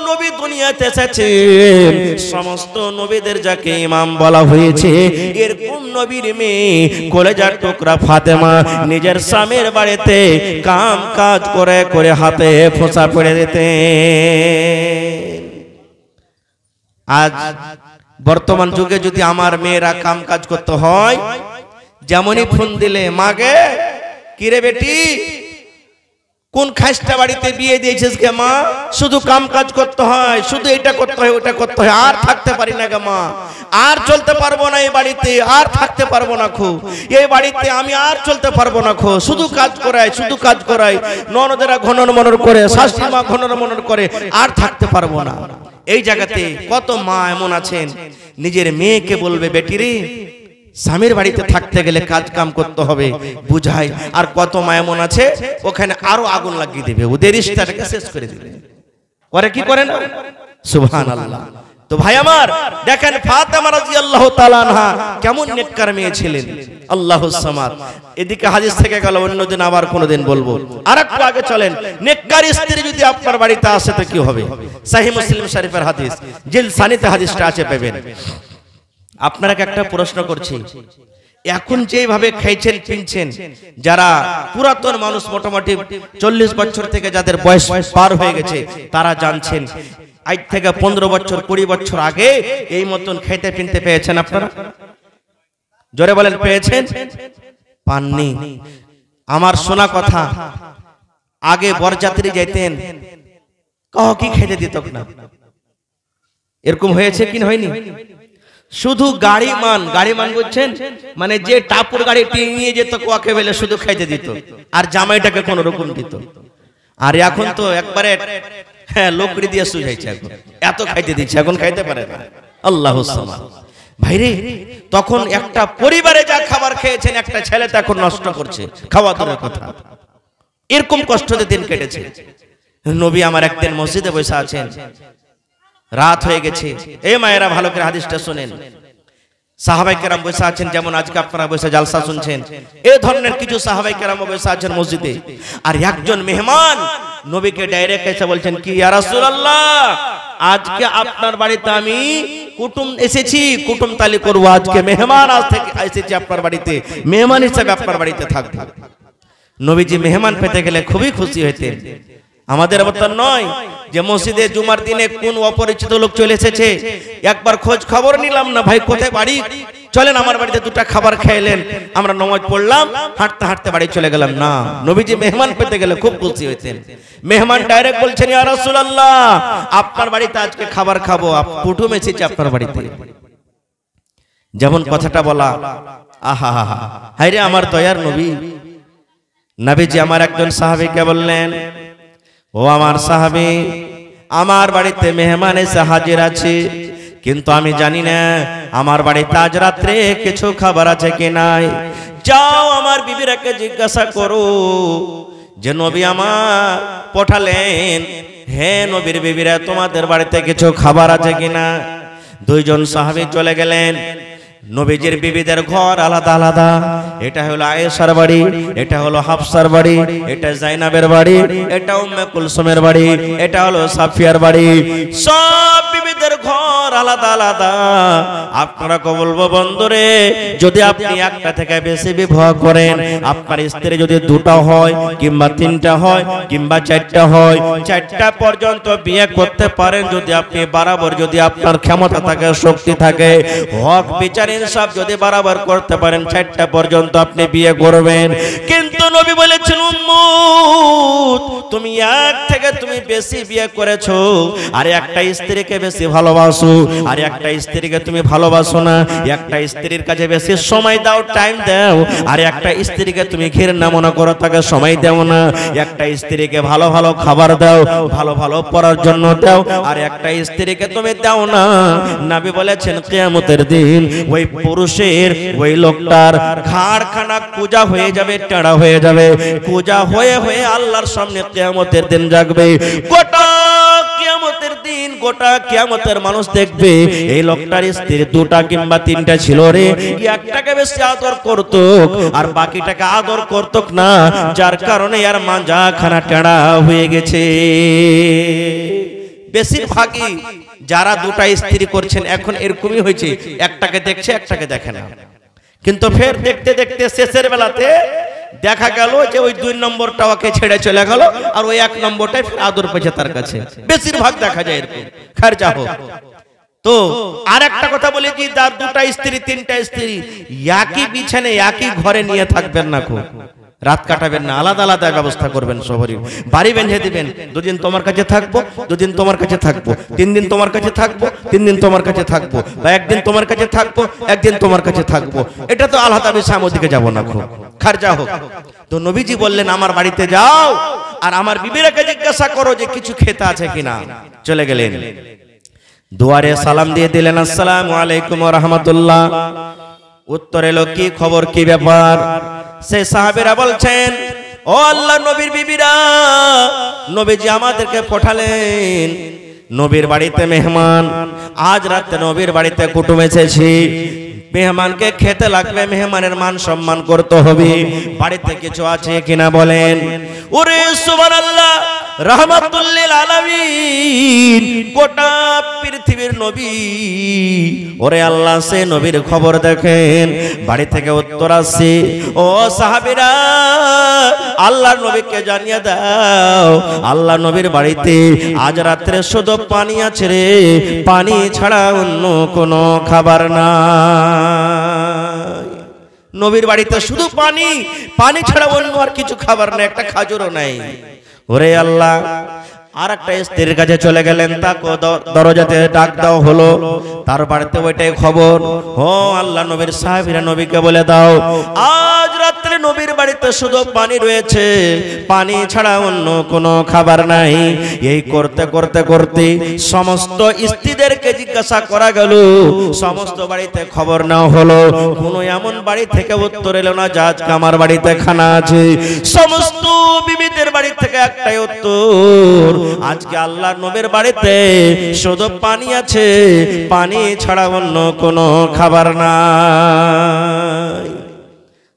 নবী দুনিয়াতে এসেছেন সমস্ত নবীদের যাকে ইমাম বলা হয়েছে, এরকম নবীর মেয়ে কলেজার টুকরা ফাতেমা নিজের স্বামীর বাড়িতে কাম কাজ করে করে হাতে ফোঁচা পড়ে দিতেন। আজ বর্তমান যুগে যদি আমার মেয়েরা কাম কাজ করতে হয়, যেমনই ফোন দিলে মাগে কিরে বেটি কোন খাসটা বাড়িতে বিয়ে দিয়েছিস গে মা, শুধু কাম কাজ করতে হয়, শুধু এটা করতে হয় ওটা করতে হয়, আর থাকতে পারি না গে মা, আর চলতে পারবো না এই বাড়িতে, আর থাকতে পারবো না খো, এই বাড়িতে আমি আর চলতে পারবো না খো, শুধু কাজ করাই শুধু কাজ করাই, ননদেরা ঘনর মনর করে, শাশুড়ি মা ঘনর মনর করে, আর থাকতে পারবো না। এই জায়গাতে কত মা এমন আছেন নিজের মেয়েকে বলবে বেটি রে স্বামীর বাড়িতে থাকতে গেলে কাজ কাম করতে হবে বুঝাই, আর কত মা এমন আছে ওখানে আরো আগুন লাগিয়ে দেবে, ওদের রিশতাটাকে শেষ করে দিবে। করে কি করে না? সুবহানাল্লাহ। তো ভাই আমার দেখেন ফাতেমা রাদিয়াল্লাহু তাআলা আনহা কেমন নেককার মেয়ে ছিলেন। আল্লাহুস সামাদ। এদিকে হাদিস থেকে গেল, অন্যদিন আবার কোনদিন বলবো। আরেকটু আগে চলেন, নেককার স্ত্রী যদি আপনার বাড়িতে আসে তো কি হবে? সহিহ মুসলিম শরীফের হাদিস, জিলদ সানিতে হাদিসটা আছে পাবেন। আপনাকে একটা প্রশ্ন করছি, এখন যেভাবে খাইছেন পিনছেন, যারা পুরাতন মানুষ মোটামুটি 40 বছর থেকে যাদের বয়স পার হয়ে গেছে তারা জানছেন, আজ থেকে 15 বছর 20 বছর আগে এই মতন খাইতে পিনতে পেয়েছেন আপনারা? জোরে বলেন পেয়েছেন? পাননি। আমার শোনা কথা, আগে বরযাত্রী যেতেন কাহ কি খেতে দিত না, এরকম হয়েছে কি হয়নি? শুধু গাড়ি মান বুঝছেন, মানে যে টাপুর গাড়ি নিয়ে যেত কোয়াকে বেলে শুধু খাইতে দিত, আর জামাইটাকে কোন রকম দিত। আর এখন তো একবারে হ্যাঁ লোকড়ি দিয়ে সুঝাইছে, এখন এত খাইতে দিচ্ছে, এখন খাইতে পারে না। আল্লাহুস সামাদ। ভাইরে তখন একটা পরিবারে যা খাবার খেয়েছেন একটা ছেলে তা এখন নষ্ট করছে, খাওয়া দূরের কথা। এরকম কষ্টতে দিন কেটেছে। নবী আমার একদিন মসজিদে বসে আছেন, রাত হয়ে গেছে। এই মায়েরা ভালো করে হাদিসটা শুনেন। সাহাবায়ে কেরাম বসে আছেন, যেমন আজকে আপনারা বসে জালসা শুনছেন, এই ধরনের কিছু সাহাবায়ে কেরাম বসে আছেন মসজিদে। আর একজন মেহমান নবীকে ডাইরেক্ট এসে বলছেন কি ইয়া রাসূলুল্লাহ, আজকে আপনার বাড়িতে আমি কুটুম এসেছি, কুটুম তালি করব, আজকে মেহমান আজ থেকে এসেছি আপনার বাড়িতে, মেহমান হিসেবে আপনার বাড়িতে থাকব। নবীজি মেহমান পেতে গেলে খুবই খুশি হইতেন। আমাদের মতন নয় যে মসজিদে জুমার দিনে কোন অপরিচিত লোক চলে এসেছে, একবার খোঁজ খবর নিলাম না, ভাই কোথায় বাড়ি, চলেন আমার বাড়িতে দুটা খাবার খাইলেন, আমরা নামাজ পড়লাম, হাঁটতে হাঁটতে বাড়ি চলে গেলাম না। নবীজি মেহমান পেতে গেলে খুব খুশি হইতেন। মেহমান ডাইরেক্ট বলছেন ইয়া রাসূলুল্লাহ, আপনার বাড়িতে আজকে খাবার খাবো, কুটুম এসেছে আপনার বাড়িতে। যেমন কথাটা বলা, আহা হা হা, হায়রে আমার দয়ার নবী। নবীজি আমার একজন সাহাবীকে বললেন, ও আমার সাহাবী, আমার বাড়িতে মেহমান এসে হাজির আছে, কিন্তু আমি জানি না আমার বাড়িতে আজ রাত্রে কিছু খাবার আছে কি নাই, যাও আমার বিবিরাকে জিজ্ঞাসা করো যে নবী আমার পাঠালেন, হে নবীর বিবিরা তোমাদের বাড়িতে কিছু খাবার আছে কিনা। দুইজন সাহাবী চলে গেলেন। নবীজির বিবিদের ঘর আলাদা আলাদা, এটা হলো আয়েশার বাড়ি, এটা হলো হাফসার বাড়ি, এটা জাইনাবের বাড়ি, এটা উম্মে কুলসুমের বাড়ি, এটা হলো সাফিয়ার বাড়ি। সব বিবিদের ঘর আলাদা আলাদা। আপনারা কো বলবো বন্ধুরে, যদি আপনি একটা থেকে বেশি বিবাহ করেন, আপনার স্ত্রী যদি দুটো হয় কিংবা তিনটা হয় কিংবা চারটা হয়, চারটা পর্যন্ত বিয়ে করতে পারেন যদি আপনি বরাবর, যদি আপনার ক্ষমতা থাকে, শক্তি থাকে, হক বিচার ইনসাফ যদি বরাবর করতে পারেন, চারটা পর্যন্ত আপনি বিয়ে করবেন। কিন্তু নবী বলেছেন উম্মত, তুমি এক থেকে তুমি বেশি বিয়ে করেছো, আর একটা স্ত্রীকে বেশি ভালোবাসো, আর একটা স্ত্রীকে তুমি ভালোবাসো না, একটা স্ত্রীর কাছে বেশি সময় দাও, টাইম দাও, আর একটা স্ত্রীকে তুমি ঘৃণা মনে করো, তাকে সময় দাও না। একটা স্ত্রীকে ভালো ভালো খাবার দাও, ভালো ভালো পড়ার জন্য দাও, আর একটা স্ত্রীকে তুমি দাও না। নবী বলেছেন কিয়ামতের দিন ওই পুরুষের, ওই লোকটার ঘাড়খানা কুজা হয়ে যাবে, টেড়া হয়ে যাবে, কুজা হয়ে হয়ে আল্লাহর সামনে কিয়ামতের দিন জাগবে। গোটা কিয়ামতের দিন, গোটা কিয়ামতের মানুষ দেখবে এই লোকটার স্ত্রী দুটা কিংবা তিনটা ছিল রে, একটাকে বেশি আদর করত আর বাকিটাকে আদর করত না, যার কারণে আর মাঞ্জা খানা টেড়া হয়ে গেছে। বেশিরভাগই যারা দুটা স্ত্রী করছেন এখন এরকমই হয়েছে, একটাকে দেখছে একটাকে দেখে না। কিন্তু ফের দেখতে দেখতে শেষের বেলাতে দেখা গেল যে ওই 2 নম্বরটা ওকে ছেড়ে চলে গেল, আর ওই 1 নম্বরটাই আদর পেয়েছে তার কাছে। বেশিরভাগ দেখা যায় এরকম। খারজা হোক। তো আর একটা কথা বলি কি, যার দুটা স্ত্রী তিনটা স্ত্রী একই বিছানে একই ঘরে নিয়ে থাকবেন না, খুব রাত কাটাবেন না, আলাদা আলাদা ব্যবস্থা করবেন। সবারই বাড়ি বেঁধে দিবেন, 2 দিন তোমার কাছে থাকবো, 2 দিন তোমার কাছে থাকবো, 3 দিন তোমার কাছে থাকবো, 3 দিন তোমার কাছে থাকবো, বা 1 দিন তোমার কাছে থাকবো, 1 দিন তোমার কাছে থাকবো। এটা তো আলাদা বিষয়, আমি ওদিকে যাবো না, খুব খারজা হোক। তো নবীজি বললেন আমার বাড়িতে যাও আর আমার বিবিরাকে জিজ্ঞাসা করো যে কিছু খেতে আছে কিনা। চলে গেলেন, দুয়ারে সালাম দিয়ে দিলেন, আসসালামু আলাইকুম ওয়া রাহমাতুল্লাহ। উত্তর এলো কি খবর, কি ব্যাপার? সেই সাহাবীরা বলছেন, ও আল্লাহ নবীর বিবিরা, নবীজি আমাদেরকে পাঠালেন, নবীর বাড়িতে মেহমান, আজ রাতে নবীর বাড়িতে কুটুম এসেছি, মেহমানকে খেতে লাগবে, মেহমানের মান সম্মান করতে হবে, বাড়িতে কিছু আছে কিনা বলেন। ওরে সুবহানাল্লাহ, রাহমাতুল লিল আলামিন, গোটা পৃথিবীর নবী, ওরে আল্লাহ সে নবীর খবর দেখেন। বাড়ি থেকে উত্তর আসছে, ও সাহাবীরা আল্লাহর নবীকে জানিয়ে দাও, আল্লাহ নবীর বাড়িতে আজ রাত্রে শুধু পানি আছে রে, পানি ছাড়া অন্য কোনো খাবার না। নবীর বাড়িতে শুধু পানি, পানি ছাড়া অন্য আর কিছু খাবার নাই, একটা খাজুরও নাই। ওরে আল্লাহ, আর একটা স্ত্রীর কাছে চলে গেলেন, তাকে দরজাতে ডাক দাও হলো, তার বাড়িতে ওইটাই খবর। ও আল্লাহ নবীর সাহাবীরা নবীকে বলে দাও আজ রাত্রে নবীর বাড়িতে শুধু পানি রয়েছে, পানি ছাড়া অন্য কোনো খাবার নাই। এই করতে করতে করতে সমস্ত স্ত্রীদেরকে জিজ্ঞাসা করা গেল, সমস্ত বাড়িতে খবর নেওয়া হলো, কোনো এমন বাড়ি থেকে উত্তর এলো না যে আজকে আমার বাড়িতে খানা আছে। সমস্ত বিবিদের বাড়ি থেকে একটাই উত্তর, আজকে আল্লাহর নবীর বাড়িতে শুধু পানি আছে, পানি ছাড়া অন্য কোনো খাবার নাই।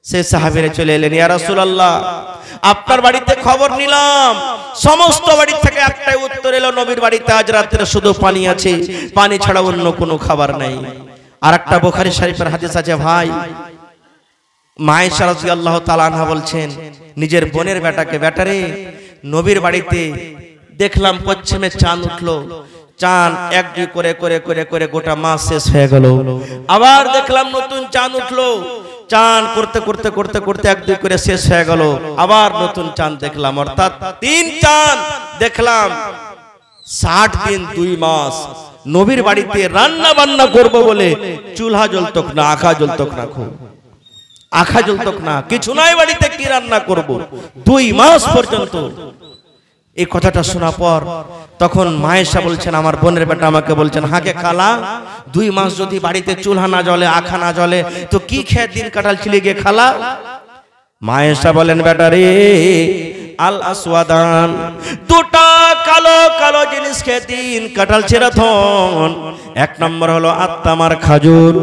সে সাহাবীরা চলে এলেন, ইয়া রাসূলুল্লাহ আপনার বাড়িতে খবর নিলাম, সমস্ত বাড়ি থেকে একটাই উত্তর এলো, নবীর বাড়িতে আজ রাতে শুধু পানি আছে, পানি ছাড়া অন্য কোনো খাবার নাই। আর একটা বুখারী শরীফের হাদিস আছে ভাই, মা আয়েশা রাদিয়াল্লাহু তাআলা আনহা বলছেন, নিজের বোনের বেটাকে, বেটারে নবীর বাড়িতে দেখলাম পশ্চিমে চাঁদ উঠলো, চাঁদ 1-2 করে করে করে করে গোটা মাস শেষ হয়ে গেল, আবার দেখলাম নতুন চাঁদ উঠলো, চাঁদ করতে করতে করতে করতে 1-2 করে শেষ হয়ে গেল, আবার নতুন চাঁদ দেখলাম, অর্থাৎ 3 চাঁদ দেখলাম। 60 দিন 2 মাস নবীর বাড়িতে রান্না বান্না করব বলে চুলহা জ্বলতক না, আখা জ্বলতক না, খুব আখা জ্বলতক না, কিছু নাই বাড়িতে, কি রান্না করব 2 মাস পর্যন্ত। এই কথাটা শোনা পর তখন মা আয়েশা বলছেন, আমার বোনের বেটা আমাকে বলছেন, হাকে খালা 2 মাস যদি বাড়িতে চুলহা না জ্বলে, আখা না জ্বলে, তো কি খেয়ে দিন কাটালছিলে গে খালা? মা আয়েশা বলেন, বেটা রে আল আসওয়াদান, দুটা কালো কালো জিনিস খেয়ে দিন কাটালছে রাধন। এক নম্বর হলো আত্মামার খাজুর।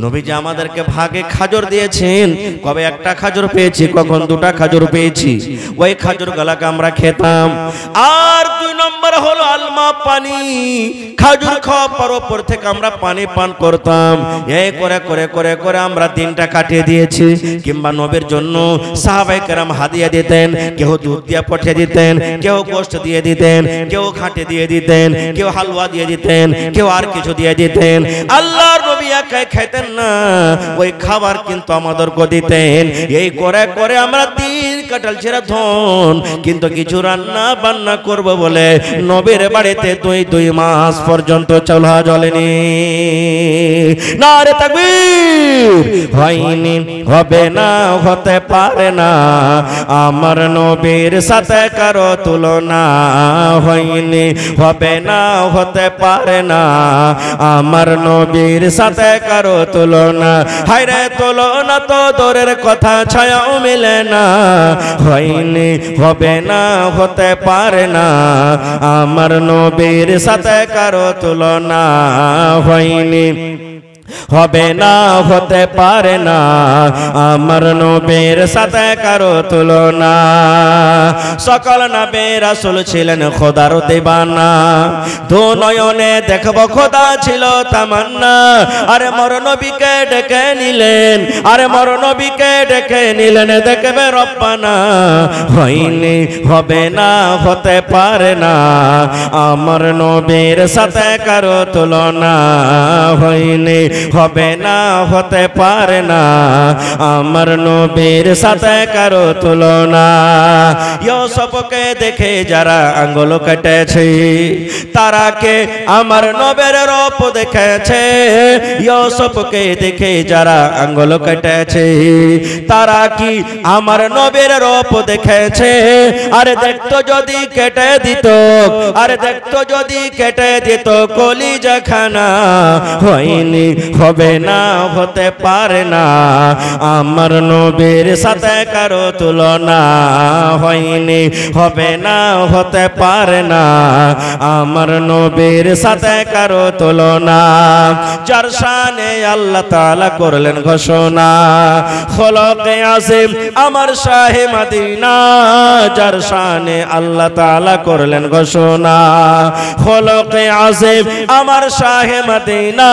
নবীজি আমাদেরকে ভাগে খাজুর দিয়েছেন। কবে একটা খাজুর পেয়েছি, কখন দুটা খাজুর পেয়েছি, ওই খাজুর গুলাকে আমরা খেতাম। আর দুই নম্বর হলো আলমা, পানি। খাজুর খাওয়ার পর থেকে আমরা পানি পান করতাম। এই করে করে করে করে আমরা দিনটা কাটিয়ে দিয়েছি। কিংবা নবীর জন্য সাহাবায়ে কেরাম হাদিয়া দিতেন, কেউ দুধ দিয়ে পাঠিয়ে দিতেন, কেউ গোশত দিয়ে দিতেন, কেউ খাঁটি দিয়ে দিতেন, কেউ হালুয়া দিয়ে দিতেন, কেউ আর কিছু দিয়ে দিতেন। আল্লাহর নবী একাই খেতেন না, ওই খাবার কিন্তু আমাদেরকে দিতেন। এই করে করে আমরা দিন কাটালছি ধন। কিন্তু কিছু রান্না বান্না করব বলে নবীর বাড়িতে দুই মাস পর্যন্ত চলা জ্বলেনি। নারে তাকবীর! হয়নি, হবে না, হতে পারে না, আমার নবীর সাথে কারো তুলনা। হয়নি, হবে না, হতে পারে না, আমার নবীর সাথে কারো তুলনা। হায়রে তুলনা তো দূরের কথা, ছায়াও মিলে না। হয়নি, হবে না, হতে পারে না, আমার নবীর সাথে কারো তুলনা। হয়নি, হবে না, হতে পারে না, আমার নবীর সাথে কারো তুলনা। সকল নবী রাসূল ছিলেন খোদার দিবানা, দু নয়নে দেখব খোদা ছিল তামান্না। আরে মর নবীকে ডেকে নিলেন, আরে মর নবীকে ডেকে নিলেন, দেখবে রব্বানা। হয়নি, হবে না, হতে পারে না, আমার নবীর সাথে কারো তুলনা। হয়নি, হবে না, হতে পারে না, আমার নবীর সাথে কারো তুলনা। ইউসুফকে দেখে যারা আঙ্গুল কেটেছে, তারা কে আমার নবীর রূপ দেখেছে। ইউসুফকে দেখে যারা আঙ্গুল কেটেছে, তারা কি আমার নবীর রূপ দেখেছে? আরে দেখতো যদি কেটে দিত, আরে দেখতো যদি কেটে দিত কলিজা খানা। হয়নি, হবে না, হতে পারে না, আমার নবীর সাথে কারো তুলনা। হয়নি, হবে না, হতে পারে না, আমার নবীর সাথে কারো তুলনা। যার শানে আল্লাহ তাআলা করলেন ঘোষণা, খলকে আজিম আমার শাহে মদিনা। যার শানে আল্লাহ তাআলা করলেন ঘোষণা, খলকে আজিম আমার শাহে মদিনা।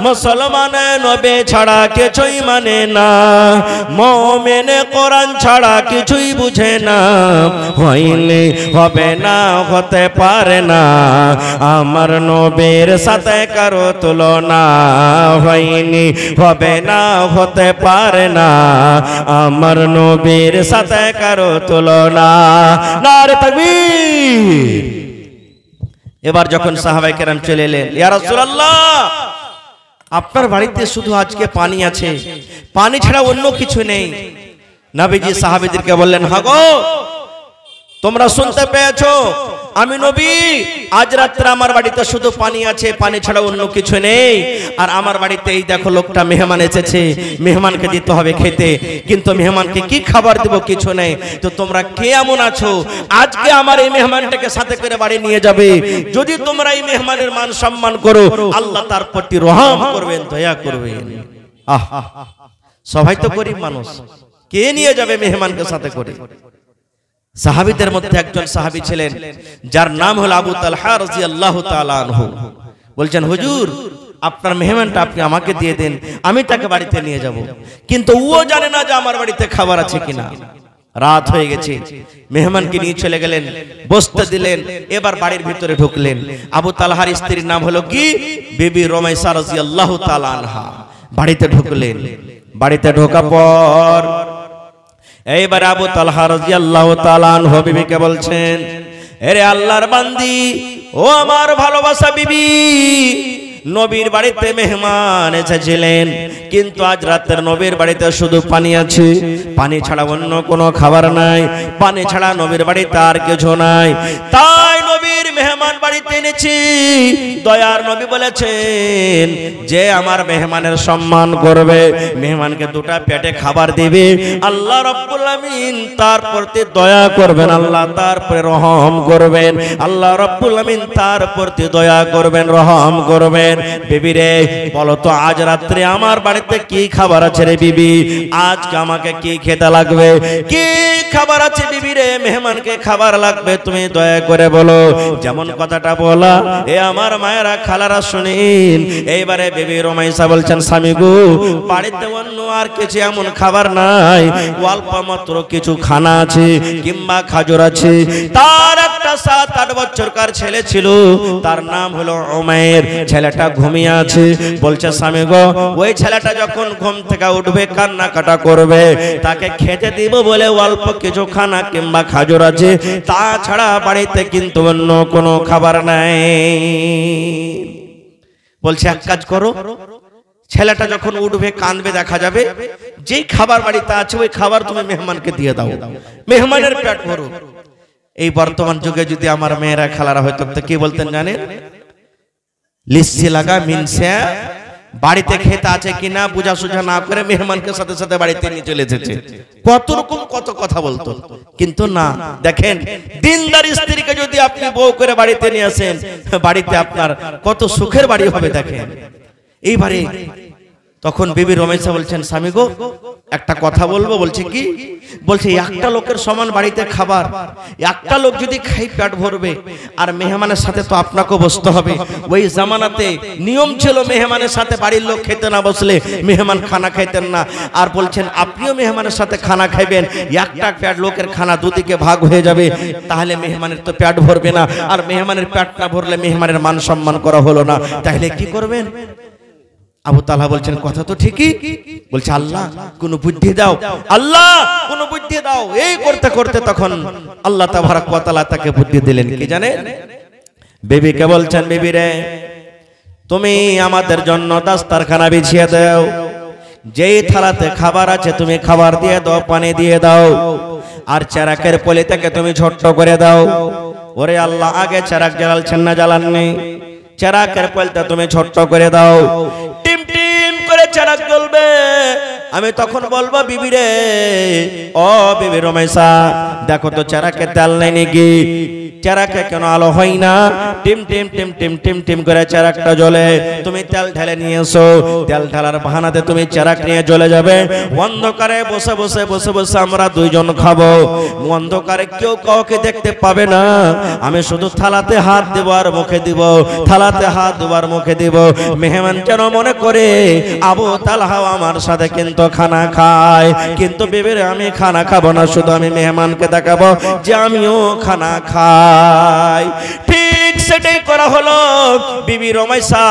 মুসলমান নবী ছাড়া কিছুই মানে না, মুমিন কোরআন ছাড়া কিছুই বুঝে না। হয়নি, হবে না, হতে পারে না, আমার নবীর সাথে কারো তুলনা। হয়নি, হবে না, হতে পারে না, আমার নবীর সাথে কারো তুলনা। নারে তাকবীর! এবার যখন সাহাবায়ে কেরাম চলে এলেন, ইয়া রাসূলুল্লাহ, আপনার বাড়িতে শুধু আজকে পানি আছে, পানি ছাড়া অন্য কিছু নেই। নবীজি সাহাবীদেরকে বললেন, হ্যাঁ গো, তোমরা শুনতে পেয়েছো, আমি নবী, আজ রাত্রে আমার বাড়িতে শুধু পানি আছে, পানি ছাড়া অন্য কিছু নেই। আর আমার বাড়িতে এই দেখো লোকটা মেহমান এসেছে, মেহমানকে দিতে হবে খেতে, কিন্তু মেহমানকে কি খাবার দেব কিছু নেই। তো তোমরা কে এমন আছো আজকে আমার এই মেহমানটাকে সাথে করে বাড়ি নিয়ে যাবে? যদি তোমরা এই মেহমানের মান সম্মান করো, আল্লাহ তার প্রতি রহম করবেন, দয়া করবেন। আহ, সবাই তো গরিব মানুষ, কে নিয়ে যাবে মেহমানকে সাথে করে? সাহাবীদের মধ্যে একজন সাহাবী ছিলেন যার নাম হলো আবু তালহা রাদিয়াল্লাহু তাআলা আনহু। বলছেন, হুজুর, আপনার মেহমানটা আপনি আমাকে দিয়ে দেন, আমি তাকে বাড়িতে নিয়ে যাব। কিন্তু ও জানে না যে আমার বাড়িতে খাবার আছে কিনা। রাত হয়ে গেছে, মেহমানকে নিয়ে চলে গেলেন, বসতে দিলেন। এবার বাড়ির ভিতরে ঢুকলেন। আবু তালহার স্ত্রীর নাম হলো কি? বিবি রুমাইসা রাদিয়াল্লাহু তাআলা আনহা। বাড়িতে ঢুকলেন। বাড়িতে ঢোকার পর এইবার আবু তালহা রাদিয়াল্লাহু তাআলা আনহু বিবিকে বলছেন, এরে আল্লাহর বান্দি, ও আমার ভালোবাসা বিবি, নবীর বাড়িতে মেহমান এসেছিলেন, কিন্তু আজ রাতের নবীর বাড়িতে শুধু পানি আছে, পানি ছাড়া অন্য কোনো খাবার নাই, পানি ছাড়া নবীর বাড়িতে আর কিছু নাই। তাই নবীর মেহমান মেহমান বাড়িতে এনেছি। দয়ার নবী বলেছেন যে আমার মেহমানের সম্মান করবে, মেহমানকে দুটা পেটে খাবার দিবে, আল্লাহ রাব্বুল আমিন তার প্রতি দয়া করবেন, আল্লাহ তার উপরে রহম করবেন, আল্লাহ রাব্বুল আমিন তার প্রতি দয়া করবেন, রহম করবেন। বিবি রে বলো তো আজ রাত্রে আমার বাড়িতে কি খাবার আছে রে বিবি? আজকে আমাকে কি খেতে লাগবে? কি খাবার আছে বিবি রে? মেহমানকে খাবার লাগবে, তুমি দয়া করে বলো। যেমন কথাটা বলা এ আমার মায়েরা খালারা শুনেন। এইবারে বিবি রুমাইসা বলছেন স্বামী গো বাড়িতে অন্য আর কিছু এমন খাবার নাই, অল্প মাত্র কিছু খানা আছে কিংবা খাজুর আছে। তার একটা 7-8 বছরকার ছেলে ছিল, তার নাম হলো উমাইর। ছেলেটা ঘুমিয়ে আছে। বলছে স্বামী গো ওই ছেলেটা যখন ঘুম থেকে উঠবে কান্নাকাটা করবে, তাকে খেতে দিব বলে অল্প কিছু খানা কিংবা খাজুর আছে, তাছাড়া বাড়িতে কিন্তু অন্য কোনো খাবার নাই। বলছে এক কাজ করো, ছেলেটা যখন উঠবে কাঁদবে দেখা যাবে, যেই খাবার বাড়িতে আছে ওই খাবার তুমি মেহমানকে দিয়ে দাও, মেহমানের পেট ভরো। এই বর্তমান যুগে যদি আমার মেয়েরা খালারা হয়তো তো কি বলতেন জানেন? লিস্সি লাগা মিনসা, বাড়িতে খেতে আছে কিনা বুঝা সুঝা না করে মেহমানকে সাথে সাথে বাড়িতে নিয়ে চলে এসেছে। কত রকম কত কথা বলতো, কিন্তু না। দেখেন দিনদার স্ত্রীকে যদি আপনি বউ করে বাড়িতে নিয়ে আসেন, বাড়িতে আপনার কত সুখের বাড়ি হবে। দেখেন এইবারে তখন বিবি রমেশা বলছেন স্বামী গো একটা কথা বলবো। বলছে কি? বলছে একটা লোকের সমান বাড়িতে খাবার, একটা লোক যদি খাই পেট ভরবে, আর মেহমানের সাথে তো আপনাকে বসতে হবে। ওই জামানাতে নিয়ম ছিল মেহমানের সাথে বাড়ির লোক খেতে না বসলে মেহমান খানা খাইতেন না। আর বলছেন আপনিও মেহমানের সাথে খানা খাইবেন, একটা পেট লোকের খানা দুদিকে ভাগ হয়ে যাবে, তাহলে মেহমানের তো পেট ভরবে না। আর মেহমানের পেট না ভরলে মেহমানের মান সম্মান করা হলো না, তাহলে কি করবেন? আবু তালহা বলছেন কথা তো ঠিকই। বলছে আল্লাহ কোন বুদ্ধি দাও, আল্লাহ কোন বুদ্ধি দাও। এই করতে করতে তখন আল্লাহ তাবারক ওয়া তাআলা তাকে বুদ্ধি দিলেন। কি জানেন? বিবিকে বলছেন বিবি রে তুমি আমাদের জন্য দাস্তারখানা বিছিয়ে দাও, যেই থালাতে খাবার আছে তুমি খাবার দিয়ে দাও, পানি দিয়ে দাও, আর চেরাকের পলিটাকে তুমি ছোট্ট করে দাও। ওরে আল্লাহ আগে চেরাক জ্বালাচ্ছেন না জ্বালাননি? চেরাকের পলিটা তুমি ছোট্ট করে দাও, টিম টিম করে চেরাক জ্বলবে। আমি তখন বলবো বিবি রে ও বিবি রমেশা দেখো তো চেরাকে তেল নেই নাকি? চেরাকে কেন আলো হয় না? Team team team team team team করে চেরাকটা জ্বলে, তুমি তেল ঢেলে নিয়ে এসো। তেল ঢালার বাহানাতে তুমি চেরাক নিয়ে চলে যাবে। অন্ধকারে বসে বসে বসে বসে আমরা দুইজন খাবো, অন্ধকারে কেউ কাউকে দেখতে পাবে না। আমি শুধু থালাতে হাত দেব আর মুখে দিব, থালাতে হাত দেব আর মুখে দিব। মেহমান যেন মনে করে আবু তালহাও আমার সাথে কিন্তু খানা খায়, কিন্তু বিবির আমি খানা খাবো না, শুধু আমি মেহমানকে দেখাবো যে আমিও খানা খাই। ঠিক সেটাই করা হলো। বিবি রমেশা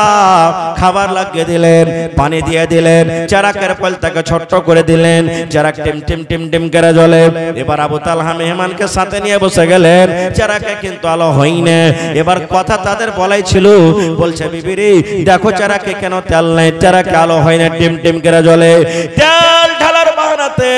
খাবার লাগিয়ে দিলেন, পানি দিয়ে দিলেন, চেরাকের পলটাকে ছোট্ট করে দিলেন, চেরাক টিম টিম টিম টিম করে জ্বলে। এবার আবু তালহা মেহমানকে সাথে নিয়ে বসে গেলেন। চেরাকে কিন্তু আলো হয় না। এবার কথা তাদের বলাই ছিল, বলছে বিবি রে দেখো চেরাকে কেন তেল নাই, চেরাকে আলো হয় না, টিম টিম করে জ্বলে। তেল ঢালার বাহানাতে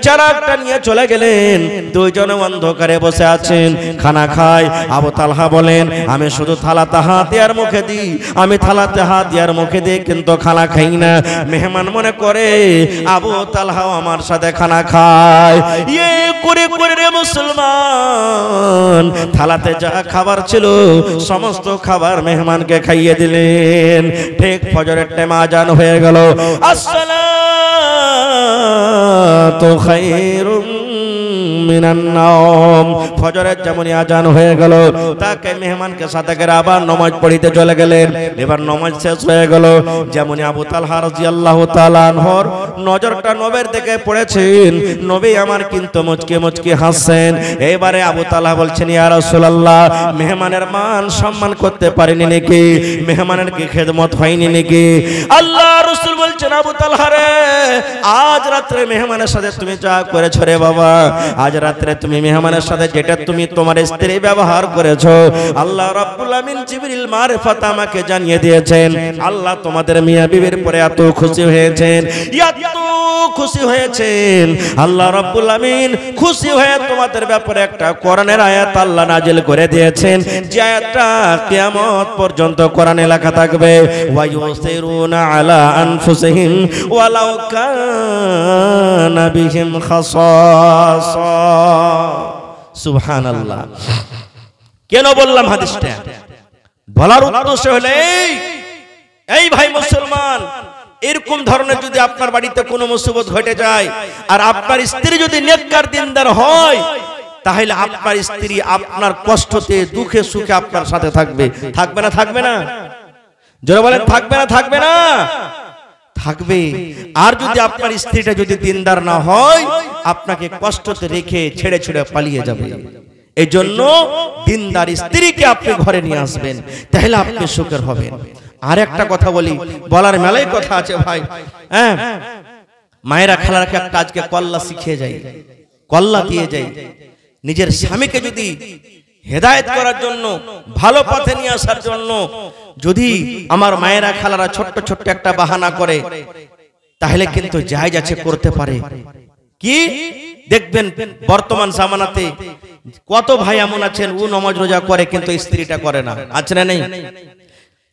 চেরাকটা নিয়ে চলে গেলেন। দুইজনে অন্ধকারে বসে আছেন, খানা খায়। আবু তালহা বলেন আমি শুধু থালাতে হাত দেওয়ার মুখে দিই, আমি থালাতে হাত দেওয়ার মুখে দিই, কিন্তু খানা খাই না। মেহমান মনে করে আবু তালহাও আমার সাথে খানা খায়। ইয়ে করে করে রে মুসলমান, থালাতে যা খাবার ছিল সমস্ত খাবার মেহমানকে খাইয়ে দিলেন। ঠিক ফজরের টাইম আজান হয়ে গেল। আসসালাতু খায়রুম মিনান নাওম। ফজরের যেমনই আজান হয়ে গেল, তাকে মেহমানকে সাথে করে আবার নামাজ পড়িতে চলে গেলেন। এবার নামাজ শেষ হয়ে গেল। যেমনই আবু তালহা রাদিয়াল্লাহু তাআলা আনহুর নজরটা নবীর দিকে পড়েছেন, নবী আমার কিন্তু মুচকি মুচকি হাসছেন। এবারে আবু তালহা বলছেন ইয়া রাসূলুল্লাহ মেহমানের মান সম্মান করতে পারিনি নাকি? মেহমানের কি খেদমত হয়নি নাকি? আল্লাহ রাসূল বলছেন আবু তালহা রে আজ রাত্রে মেহমানের সাথে তুমি যা করেছো রে বাবা, আজ রাত্রে তুমি মেহমানের সাথে যেটা তুমি তোমার স্ত্রী ব্যবহার করেছো, আল্লাহ রাব্বুল আমিন জিবরিল মারফত আমাকে জানিয়ে দিয়েছেন, আল্লাহ তোমাদের মিয়া বিবির পরে এত খুশি হয়েছেন, এত খুশি হয়েছেন, আল্লাহ রাব্বুল আমিন খুশি হয়ে তোমাদের ব্যাপারে একটা কোরআনের আয়াত আল্লাহ নাজিল করে দিয়েছেন, যে আয়াতটা কিয়ামত পর্যন্ত কোরআনে লেখা থাকবে, ওয়া ইউসিরুনা আলা আনফুসিহিম ওয়ালাউ কানা বিহিম খাসাসা। সুবহানাল্লাহ। কেন বললাম হাদিসটা? বলার উদ্দেশ্য হলো এই ভাই মুসলমান, এরকম ধরনের যদি আপনার বাড়িতে কোনো মুসিবত ঘটে যায় আর আপনার স্ত্রী যদি নেককার দিনদার হয়, তাহলে আপনার স্ত্রী আপনার কষ্টতে দুঃখে সুখে আপনার সাথে থাকবে। থাকবে না? থাকবে না? জোরে বলেন, থাকবে না? থাকবে না? থাকবে। আর যদি আপনার স্ত্রীটা যদি দিনদার না হয়, আপনাকে কষ্টতে রেখে ছেড়ে ছেড়ে পালিয়ে যাবে। এই জন্য দিনদার স্ত্রীকে আপনি ঘরে নিয়ে আসবেন, তাহলে আপনি সুখের হবেন। আর একটা কথা বলি, বলার মেলায় কথা আছে ভাই। হ্যাঁ, মায়েরা খালারাকে একটা আজকে কল্লা শিখিয়ে যায়, কল্লা দিয়ে যায়। নিজের স্বামীকে যদি হেদায়েত করার জন্য, ভালো পথে নিয়ে আসার জন্য যদি আমার মায়েরা খালারা ছোট্ট ছোট্ট একটা বাহানা করে, তাহলে কিন্তু জায়েজ আছে, করতে পারে। কি দেখবেন বর্তমান জামানাতে কত ভাই এমন আছেন, ও নামাজ রোজা করে কিন্তু স্ত্রীটা করে না, আছে না নেই?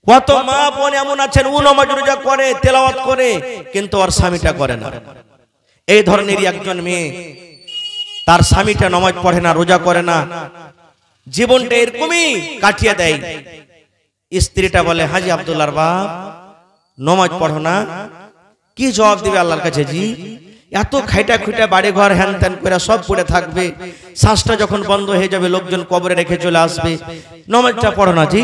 কত মা বোন এমন আছেন, ও নামাজ রোজা করে, তেলাওয়াত করে, কিন্তু ওর স্বামীটা করে না। এই ধরনেরই একজন মেয়ে, তার স্বামীটা নামাজ পড়ে না, রোজা করে না, জীবনটা এরকমই কাটিয়ে দেয়। স্ত্রীটা বলে, হাজি আব্দুল্লাহর বাপ নামাজ পড়ো না? কি জবাব দিবে আল্লাহর কাছে? জি, এত খাইটা খুঁটা বাড়ি ঘর হ্যান ত্যান করে সব পড়ে থাকবে, শ্বাসটা যখন বন্ধ হয়ে যাবে লোকজন কবরে রেখে চলে আসবে, নামাজটা পড়ো না? জি।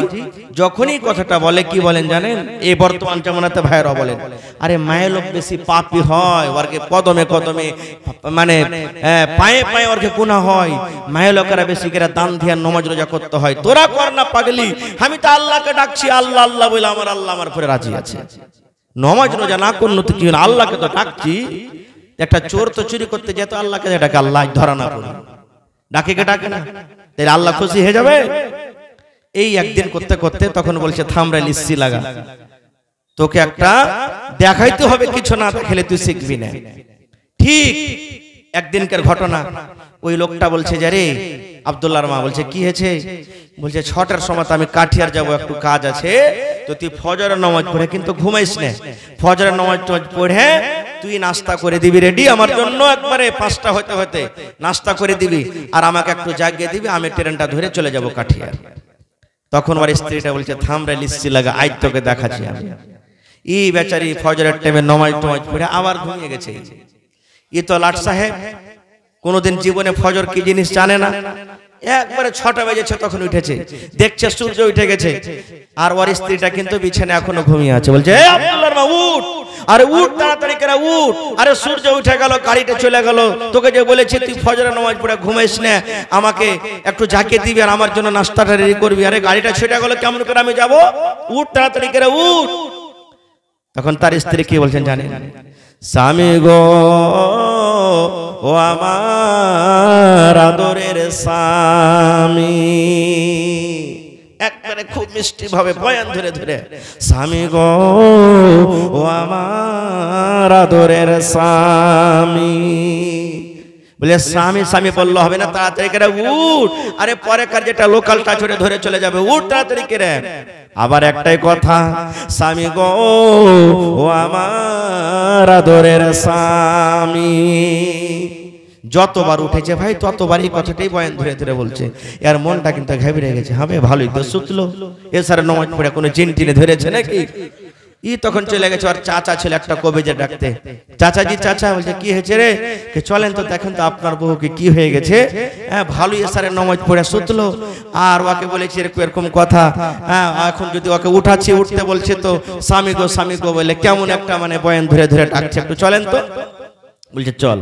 যখনই কথাটা বলে, কি বলেন জানেন? এই বর্তমান জামানাতে ভাইরা বলেন, আরে মায়ের লোক বেশি পাপী হয়, ওরকে কদমে কদমে মানে পায়ে পায়ে ওরকে গুনাহ হয়, মায়ের লোকেরা বেশি করে দান ধ্যান নামাজ রোজা করতে হয়। তোরা কর না পাগলি, আমি তো আল্লাহকে ডাকছি, আল্লাহ আল্লাহ বলে আমার আল্লাহ আমার উপরে রাজি আছে। নামাজ রোজা না করলে তো কি, আল্লাহকে তো ডাকছি। একটা চোর তো চুরি করতে যেত, আল্লাহকে ডাকে, আল্লাহ ধরা না করে ডাকে, কে ডাকে না? তাই আল্লাহ খুশি হয়ে যাবে? এই একদিন করতে করতে তখন বলছে, থামরে লিসি লাগা, তোকে একটা দেখাইতে হবে, কিছু না দেখালে তুই শিখবি না। ঠিক একদিনকার ঘটনা। ওই লোকটা বলছে যে, রে আব্দুল্লাহর মা বলছে, কি হয়েছে? বলছে, 6টার সময় আমি কাঠিয়ার যাব, একটু কাজ আছে, তো তুই ফজরের নামাজ পড়ে কিন্তু ঘুমাইস না, ফজরের নামাজ পড়ে তুই নাস্তা করে দিবি রেডি আমার জন্য, একবারে 5টা হতে হতে নাস্তা করে দিবি, আর আমাকে একটু জাগিয়ে দিবি, আমি ট্রেনটা ধরে চলে যাব কাঠিয়ার। তখন আমার স্ত্রীটা বলছে, থামরে লিসি লাগা, আজ তোকে দেখাচ্ছি আমি। এই বেচারি ফজরের টাইমে নামাজ পড়ে আবার ঘুমিয়ে গেছে। ই তো লাট সাহেব কোনদিন জীবনে ফজর কি জিনিস জানে না। একবারে 6টা বেজেছে তখন উঠেছে, দেখছে সূর্য উঠে গেছে, আর ওর স্ত্রীটা কিন্তু বিছানে এখনো ঘুমিয়ে আছে। বলছে, এ আব্দুল্লাহর মা উঠ, আরে উঠ তাড়াতাড়ি করে উঠ, আরে সূর্য উঠে গেল, গাড়িটা চলে গেল, তোকে যে বলেছি তুই ফজরের নামাজ পড়ে ঘুমাইস না, আমাকে একটু জাকিয়ে দিবি আর আমার জন্য নাস্তাটা রেডি করবি, আরে গাড়িটা ছুটে গেল, কেমন করে আমি যাব? উঠ তাড়াতাড়ি করে উঠ। তখন তার স্ত্রী কি বলছেন জানেন? স্বামী গো, ও আমার আদরের স্বামী, একবারে খুব মিষ্টি ভাবে বয়ান ধরে ধরে, স্বামী গো, ও আমার আদরের স্বামী। বলে, স্বামী স্বামী বললো হবে না, তাড়াতাড়ি করে উঠ, আরে পরে কার যেটা লোকালটা ছুটে ধরে চলে যাবে, উঠ তাড়াতাড়ি করে। আবার একটাই কথা, স্বামী গো, ও আমার আদরের স্বামী। যতবার উঠেছে ভাই ততবারই কথাটাই বয়ান ধরে ধরে বলছে। এর মনটা কিন্তু ঘাবড়ে গেছে, হবে ভালোই তো সুতলো, এ স্যার নামাজ পড়ে কোনো জিন টিনে ধরেছে নাকি? ই তখন চলে গেছে আর চাচা ছিল একটা কবিজে ডাকতে, চাচাজি চাচা, বলছে কি হয়েছে রে? চলেন তো দেখেন তো আপনার বহুকে কি হয়ে গেছে। হ্যাঁ, ভালোই স্যারের নামাজ পড়ে সুতলো, আর ওকে বলেছে এরকম কথা, হ্যাঁ এখন যদি ওকে উঠাচ্ছি, উঠতে বলছে তো স্বামী গো বলে কেমন একটা মানে বয়ান ধরে ধরে ডাকছে, একটু চলেন তো। বলছে চল,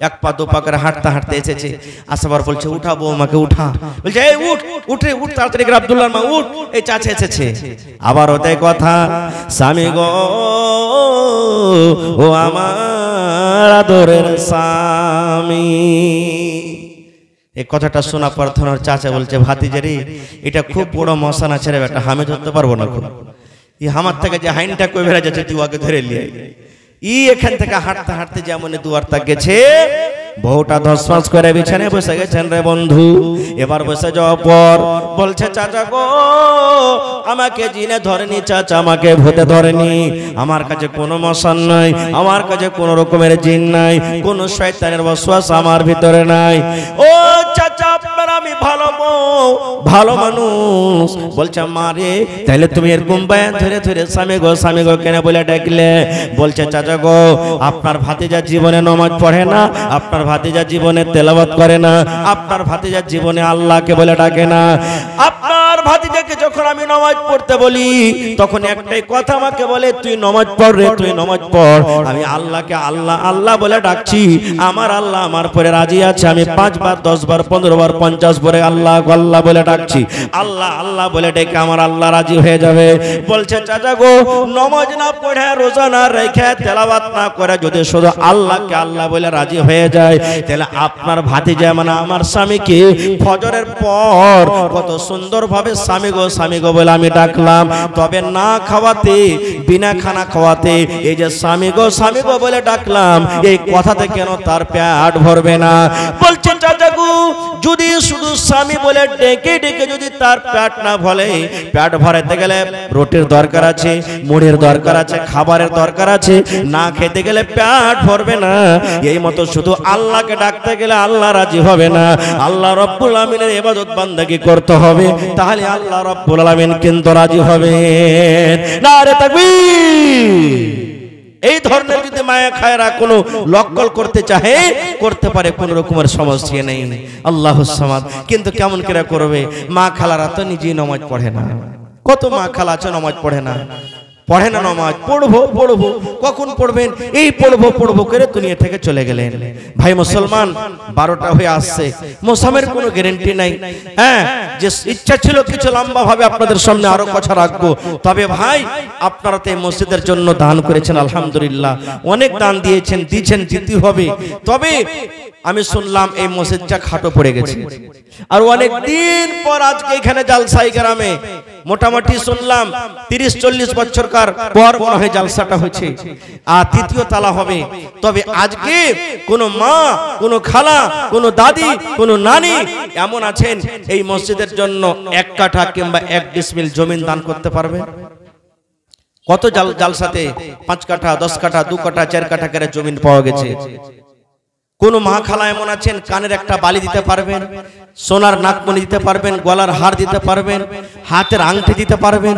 এক পা দু পা করে হাঁটতে হাঁটতে এসেছে, আসাবার বলছে উঠা বৌমাকে উঠা, বলছে এই উঠ উঠে উঠ তাড়াতাড়ি করে আব্দুল্লাহর মা উঠ, এই চাচা এসেছে। আবার ওটাই কথা, স্বামী গো, ও আমার আমার আদরের স্বামী। এই কথাটা শোনা পর ধনার চাচা বলছে, ভাতিজারি এটা খুব বড় মশান আছে রে বেটা, আমি ধরতে পারবো না। খুব এই আমার থেকে যে হাইনটা কই বেড়া যাচ্ছে তুই আগে ধরে লিয়ে এখান থেকে হাঁটতে হাঁটতে যেমন দুয়ার তাক গেছে, বউটা ধসফস করে বিছানায় বসে গেছেন রে বন্ধু। এবার বসে যাওয়ার পর বলছে, চাচা গো আমাকে জিনে ধরেনি, চাচা আমাকে ভূতে ধরেনি, আমার কাছে কোনো মশান নাই, আমার কাছে কোনো রকমের জিন নাই, কোনো শয়তানের ওয়াসওয়াস আমার ভিতরে নাই। ও চাচা আপনার আমি ভালো বউ, ভালো মানুষ। বলছে মা রে তাহলে তুমি এরকম বায়ান ধরে ধরে স্বামী গো কেন বলে ডাকলে? বলছে চাচা গো আপনার ভাতিজা জীবনে নামাজ পড়ে না, আপনার ভাতিজা জীবনে তেলাওয়াত করে না, আপনার ভাতিজা জীবনে আল্লাহকে বলে ডাকে না। আপনার ভাতিজাকে যখন আমি নামাজ পড়তে বলি তখন একটাই কথা আমাকে বলে, তুই নামাজ পড় রে, তুই নামাজ পড়। আমি আল্লাহকে আল্লাহ আল্লাহ বলে ডাকছি, আমার আল্লাহ আমার পরে রাজি আছে। আমি 5 বার 10 বার 15 বার 50 পরে আল্লাহ আল্লাহ বলে ডাকছি, আল্লাহ আল্লাহ বলে ডেকে আমার আল্লাহ রাজি হয়ে যাবে। বলছে চাচা গো নামাজ না পড়ে, রোজা না রেখে, তেলাওয়াত না করে যদি শুধু আল্লাহকে আল্লাহ বলে রাজি হয়ে যায়, তাহলে আপনার ভাতিজা মানে আমার স্বামীকে ফজরের পর কত সুন্দর ভাবে স্বামী গো বলে আমি ডাকলাম, তবে না খাওয়াতে, বিনা খানা খাওয়াতে এই যে স্বামী গো বলে ডাকলাম, এই কথাতে কেন তার পেট ভরবে না? বলছেন চাচা গো যদি শুধু স্বামী বলে ডেকে ডেকে যদি তার পেট না ভরে, পেট ভরাতে গেলে রুটির দরকার আছে, মুড়ির দরকার আছে, খাবারের দরকার আছে, না খেতে গেলে পেট ভরবে না। এই মতো শুধু আল্লাহকে ডাকতে গেলে আল্লাহ রাজি হবে না, আল্লাহ রব্বুল আমিনের ইবাদত বান্দাগি করতে হবে, তাহলে আল্লাহ রব্বুল আমিন কিন্তু রাজি হবে। নারে তাকবীর। এই ধরনের যদি মায়া খায়রা কোনো লক্কল করতে চাহে করতে পারে, কোন রকমের সমস্যা নেই, আল্লাহুস সামাদ। কিন্তু কেমন করে করবে? মা খালারা তো নিজেই নামাজ পড়ে না, কত মা খালা আছে নামাজ পড়ে না, নামাজ পড়বো কখন পড়বেন? এই পড়বো করে দুনিয়া থেকে চলে গেলেন। ভাই মুসলমান 12টা হয়ে আসছে, মৌসুমের কোনো গ্যারান্টি নাই। হ্যাঁ, যে ইচ্ছা ছিল কিছু লম্বা ভাবে আপনাদের সামনে আরো কথা রাখবো, তবে ভাই আপনারা তো এই মসজিদের জন্য দান করেছেন, আলহামদুলিল্লাহ অনেক দান দিয়েছেন, দিতে হবে। তবে আমি শুনলাম এই মসজিদটা খাটো পড়ে গেছে, আর অনেক দিন পর আজকে এখানে জালসাই গ্রামে মোটামুটি শুনলাম 30-40 বছরকার পর মনে হয় জালসাটা হয়েছে, আর 3য় তালা হবে। তবে আজকে কোন মা, কোন খালা, কোন দাদি, কোন নানি এমন আছেন এই মসজিদের জন্য 1 কাঠা কিংবা 1 ডিসমিল জমিন দান করতে পারবে? কত জালসাতে 5 কাঠা 10 কাঠা 2 কাঠা 4 কাঠা করে জমিন পাওয়া গেছে। কোন মা খালা এমন আছেন কানের একটা বালি দিতে পারবেন, সোনার নাকমণি দিতে পারবেন, গলার হার দিতে পারবেন, হাতের আংটি দিতে পারবেন?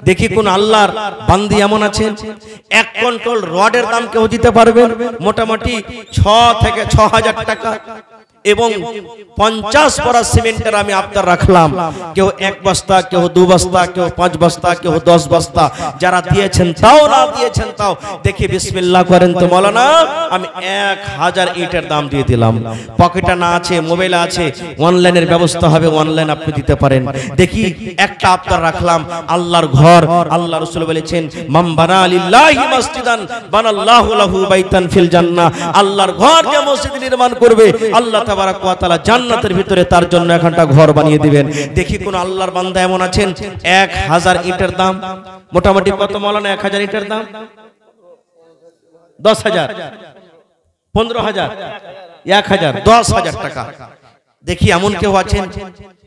দেখি কোন আল্লাহর বান্দি এমন আছেন 1 কুইন্টাল রডের দাম কেউ দিতে পারবেন? মোটামুটি 6 থেকে 6000 টাকা। এবং 50 বড়া সিমেন্টের আমি আবদার রাখলাম, কেউ 1 বস্তা, কেউ 2 বস্তা, কেউ 5 বস্তা, কেউ 10 বস্তা, যারা দিয়েছেন তাও না দিয়েছেন তাও দেখি বিসমিল্লাহ করেন তো মাওলানা আমি 1000 ইটের দাম দিয়ে দিলাম। পকেটে না আছে, মোবাইলে আছে, অনলাইনের ব্যবস্থা হবে, অনলাইন আপনি দিতে পারেন। দেখি একটা আবদার রাখলাম, আল্লাহর ঘর, আল্লাহ রাসূল বলেছেন মান বানা লিল্লাহি মসজিদান বানাল্লাহু লাহু বাইতান ফিল জান্নাহ, আল্লাহর ঘর যে মসজিদ নির্মাণ করবে আল্লাহ তাবারাক ওয়া তাআলা জান্নাতের ভিতরে তার জন্য একটা ঘর বানিয়ে দিবেন। দেখি কোন আল্লাহর বান্দা এমন আছেন 1000 ইটের দাম, মোটামুটি কত মাওলানা 1000 ইটের দাম? 10000, 15000, 1000, 10000 টাকা। দেখি এমন কেউ আছেন,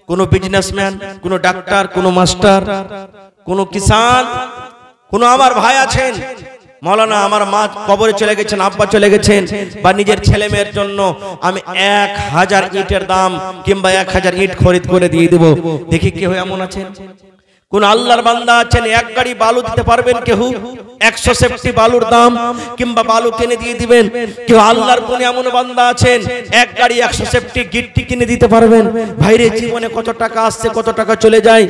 কোন বিজনেসম্যান, কোন ডাক্তার, কোন মাস্টার, কোন কিষান, কোন আমার ভাই আছেন মাওলানা আমার মা কবরে চলে গেছেন, আব্বা চলে গেছেন, বা নিজের ছেলে মেয়ের জন্য আমি 1000 ইটের দাম কিংবা 1000 ইট খরিদ করে দিয়ে দেব। দেখি কেউ এমন আছেন? কোন আল্লাহর বান্দা আছেন 1 গাড়ি বালু দিতে পারবেন? কেউ 100 সেফটি বালুর দাম কিংবা বালু কিনে দিয়ে দিবেন? কেউ আল্লাহর কোন এমন বান্দা আছেন 1 গাড়ি 100 সেফটি গিট্টি কিনে দিতে পারবেন? ভাইরে জীবনে কত টাকা আসছে, কত টাকা চলে যায়।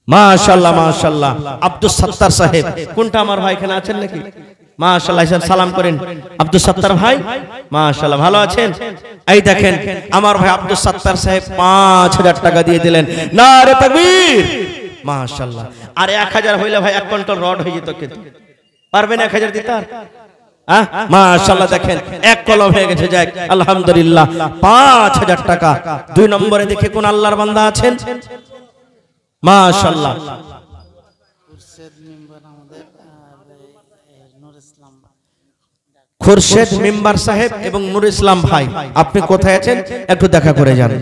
মাশাআল্লাহ মাশাআল্লাহ, আব্দুল সত্তার সাহেব কোনটা আমার ভাই এখানে আছেন নাকি? মাশাআল্লাহ, সালাম করেন আব্দুল সত্তার ভাই। মাশাআল্লাহ, ভালো আছেন? এই দেখেন আমার ভাই আব্দুল সত্তার সাহেব 5000 টাকা দিয়ে দিলেন। নারে তাকবীর। মাশাআল্লাহ। আর 1000 হইলে ভাই 1 কুইন্টাল রড হয়ে যেত। কিন্তু পারবেন 1000 দিতে? আর মাশাআল্লাহ দেখেন 1 কলম হয়ে গেছে। যাক আলহামদুলিল্লাহ 5000 টাকা। 2 নম্বরে দেখে কোন আল্লাহর বান্দা আছেন? মাশাআল্লাহ খুরশেদ মেম্বার সাহেব এবং নূর ইসলাম ভাই, আপনি কোথায় আছেন একটু দেখা করে যান।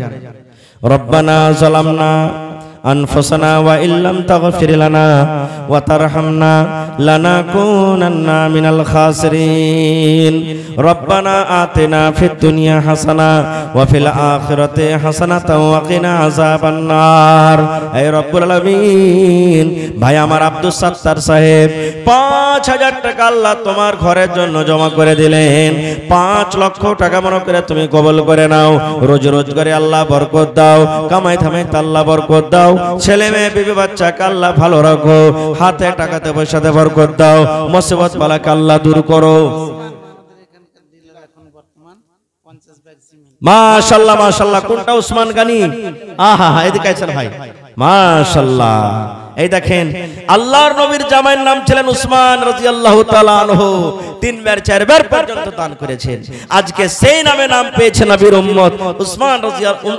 রব্বানা যালামনা আনফুসানা ওয়া ইল্লাম তাগফির লানা ওয়া তারহামনা লানাকুনান্না মিনাল খাসিরিন। রব্বানা আতিনা ফিদ দুনিয়া হাসানা ওয়া ফিল আখিরাতি হাসানাতাও ওয়া কিনা আযাবান নার। হে রব্বুল আলামিন, ভাই আমার আব্দুল সাত্তার সাহেব 5000 টাকা আল্লাহ তোমার ঘরের জন্য জমা করে দিলেন। 5 লক্ষ টাকা মনে করে তুমি কবুল করে নাও। রোজগারে আল্লাহ বরকত দাও, কামাই থামাই আল্লাহ বরকত দাও, ছেলে মেয়ে বিবি বাচ্চাকে আল্লাহ ভালো রাখো, হাতে টাকাতে পয়সাতে বরকত দাও, মুসিবত বালাকে আল্লাহ দূর করো। মাশাআল্লাহ মাশাআল্লাহ। কোনটা উসমান গানি? আহা এদিকে আছেন ভাই। মাশাআল্লাহ। এই দেখেন আল্লাহর নবীর জামাইয়ের নাম ছিলেন উসমান রাদিয়াল্লাহু তাআলা আনহু। 3 বার 4 বার পর্যন্ত দান করেছেন। আজকে সেই নামে নাম পেয়েছে নবীর উম্মত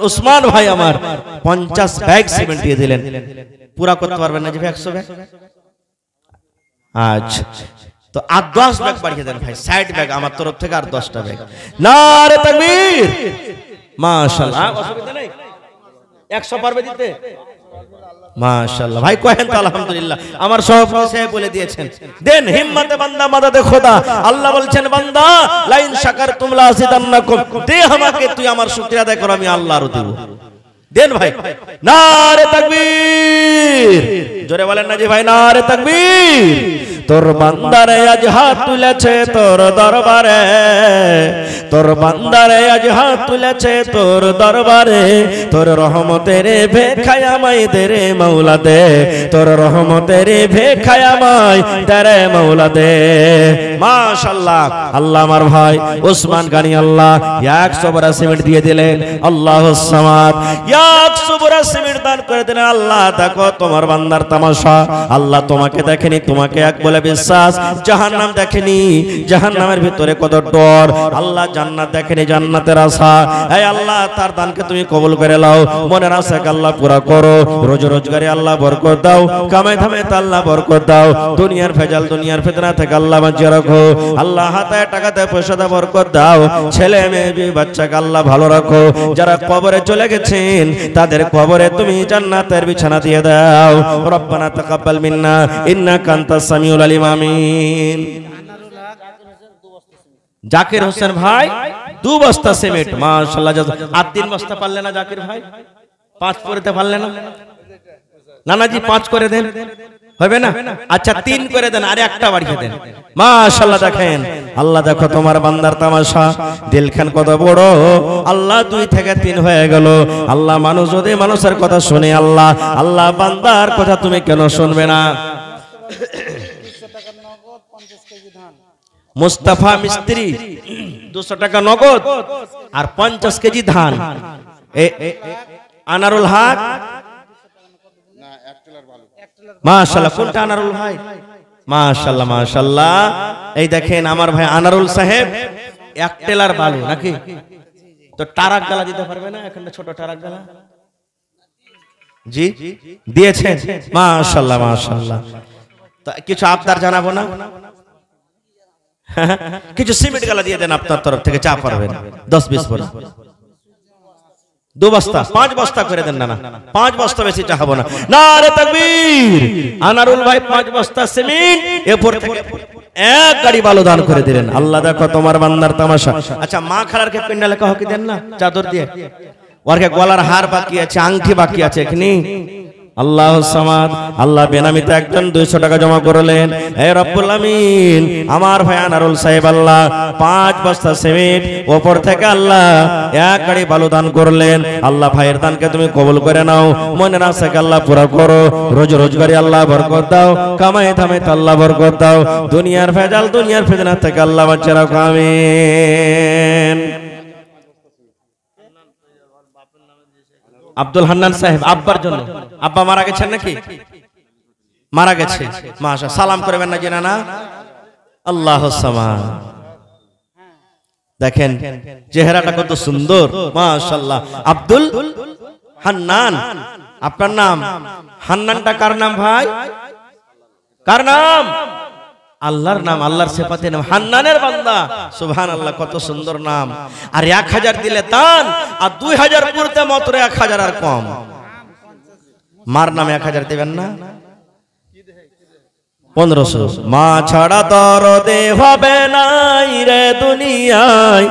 উসমান ভাই আমার 50 ব্যাগ সিমেন্ট দিয়ে দিলেন। পুরা করতে পারবেন না যে 100 ব্যাগ? আচ্ছা তো আর 10 ব্যাগ বাড়িয়ে দেন ভাই, 60 ব্যাগ আমার তরফ থেকে আর 10টা ব্যাগ। নারে তাকবীর। মাশাআল্লাহ। অসুবিধা নেই, 100 পারবে দিতে? মাশাআল্লাহ ভাই কহেন তো আলহামদুলিল্লাহ। আমার সভাপতি সাহেব বলে দিয়েছেন দেন হিম্মতে বান্দা মাদাদে খোদা। আল্লাহ বলছেন বান্দা লাইন শাকারতুম লাযিদান্নাকুম, দে আমাকে, তুই আমার শুকরিয়া আদায় কর, আমি আল্লাহ আরো দেব। দেন ভাই। নারে তাকবীর। জোরে বলেন না জি ভাই, নারে তাকবীর। তোর বান্দারে আজ হাত তুলেছে তোর দরবারে, তোর বান্দারে আজ হাত তুলেছে তোর দরবারে, তোর রহমতের ভিখায় আমায় দে রে মাওলা দে, তোর রহমতের ভিখায় আমায় দে রে মাওলা দে। মাশাআল্লাহ। আল্লাহ আমার ভাই উসমান গানি আল্লাহ 100 বড়া সিমেন্ট দিয়ে দিলেন। আল্লাহুস সামাদ 100 বড়া সিমেন্ট দান করে দিলেন। আল্লাহ দেখো তোমার বান্দার তামাশা। আল্লাহ তোমাকে দেখেনি, তোমাকে এক বলে বিশ্বাস। জাহান্নাম দেখেনি, জাহান্নামের ভিতরে কত ডর। আল্লাহ জান্নাত দেখেনি, জান্নাতের আশা। হে আল্লাহ তার দানকে তুমি কবুল করে নাও, মনের আশাকে আল্লাহ পুরা করো। রোজগারে আল্লাহ বরকত দাও, কামাই ধামে আল্লাহ বরকত দাও। দুনিয়ার ভেজাল দুনিয়ার ফিতনা থেকে আল্লাহ বাঁচিয়ে রাখো। আল্লাহ হাতে টাকাতে পয়সাতে বরকত দাও, ছেলে মেয়ে বাচ্চাকে আল্লাহ ভালো রাখো। যারা কবরে চলে গেছেন তাদের কবরে তুমি জান্নাতের বিছানা দিয়ে দাও। রব্বানা তাকাব্বাল মিন্না ইন্নাকা আনতাস সামিউল আলিম। আমিন। জাকির হোসেন ভাই 2 বস্তা সিমেন্ট। মাশাআল্লাহ। আর 3 বস্তা পারলে না জাকির ভাই? 5 করতে পারলে না? নানাজি 5 করে দেন, হবে না? আচ্ছা 3 করে দেন, আর একটা বাড়িয়ে দেন। মাশাআল্লাহ। দেখেন আল্লাহ দেখো তোমার বান্দার তামাশা, দিলখান কত বড়। আল্লাহ 2 থেকে 3 হয়ে গেল। আল্লাহ মানুষ যদি মানুষের কথা শুনে, আল্লাহ আল্লাহ বান্দার কথা তুমি কেন শুনবে না? মুস্তাফা মিস্ত্রি 200 টাকা নগদ আর 50 কেজি ধান। আনারুল হক মাশাআল্লাহ। কোনটা আনারুল ভাই? মাশাআল্লাহ মাশাআল্লাহ। এই দেখেন আমার ভাই আনারুল সাহেব 1 টেলার বালু নাকি? তো টারাক গালা দিতে পারবে না? এখানে ছোট টারাক গালা জি দিয়েছেন। মাশাআল্লাহ মাশাআল্লাহ। তো কিছু আবদার জানাবো না? কিছু সিমেন্ট গালা দিয়ে দেন আপনার তরফ থেকে, চা পারবেন 10-20 বড়। 2 বস্তা 5 বস্তা করে দেন। না 5 বস্তা বেশি চাহাবো না। নারে তাকবীর। আনারুল ভাই 5 বস্তা সিমেন্ট এরপর থেকে 1 গাড়ি বালু দান করে দিলেন। আল্লাহ দেখো তোমার বান্দার তামাশা। আচ্ছা মা খালারকে পেন্ডালে কাহকে দেন না চাদর দিয়ে? ওরকে গলার হার বাকি আছে, আংটি বাকি আছে এখানে। আল্লাহুস সামাদ। আল্লাহ বেনামিতে একজন 200 টাকা জমা করলেন। হে রব্বুল আমিন আমার ভাই আনারুল সাহেব আল্লাহ 5 বস্তা সিমেন্ট উপর থেকে আল্লাহ 1 গাড়ি বালু দান করলেন। আল্লাহ ভাইয়ের দানকে তুমি কবুল করে নাও, মনের আশাকে আল্লাহ পুরা করো। রোজগারে আল্লাহ বরকত দাও, কামাই ধামে আল্লাহ বরকত দাও। দুনিয়ার ভেজাল দুনিয়ার ফিতনা থেকে আল্লাহ বাঁচিয়ে রাখো। আমিন। আব্দুল হান্নান সাহেব আব্বার জন্য। আব্বা মারা গেছেন নাকি? মারা গেছে। মাশাআল্লাহ, সালাম করবেন না জিনা না? আল্লাহুস সামাদ। দেখেন চেহারাটা কত সুন্দর, মাশাআল্লাহ। আব্দুল হান্নান আপনার নাম। হান্নানটা কার নাম ভাই? কার নাম? আল্লাহর নাম, আল্লাহর সিফাতে নাম, হান্নানের বান্দা। সুবহানাল্লাহ, কত সুন্দর নাম। আর 1000 দিলে দান, আর 2000 পড়তে মাত্র 1000 আর কম। মার নামে 1000 দিবেন না? 1500। মা ছাড়া দরদে হবে নাই রে দুনিয়ায়,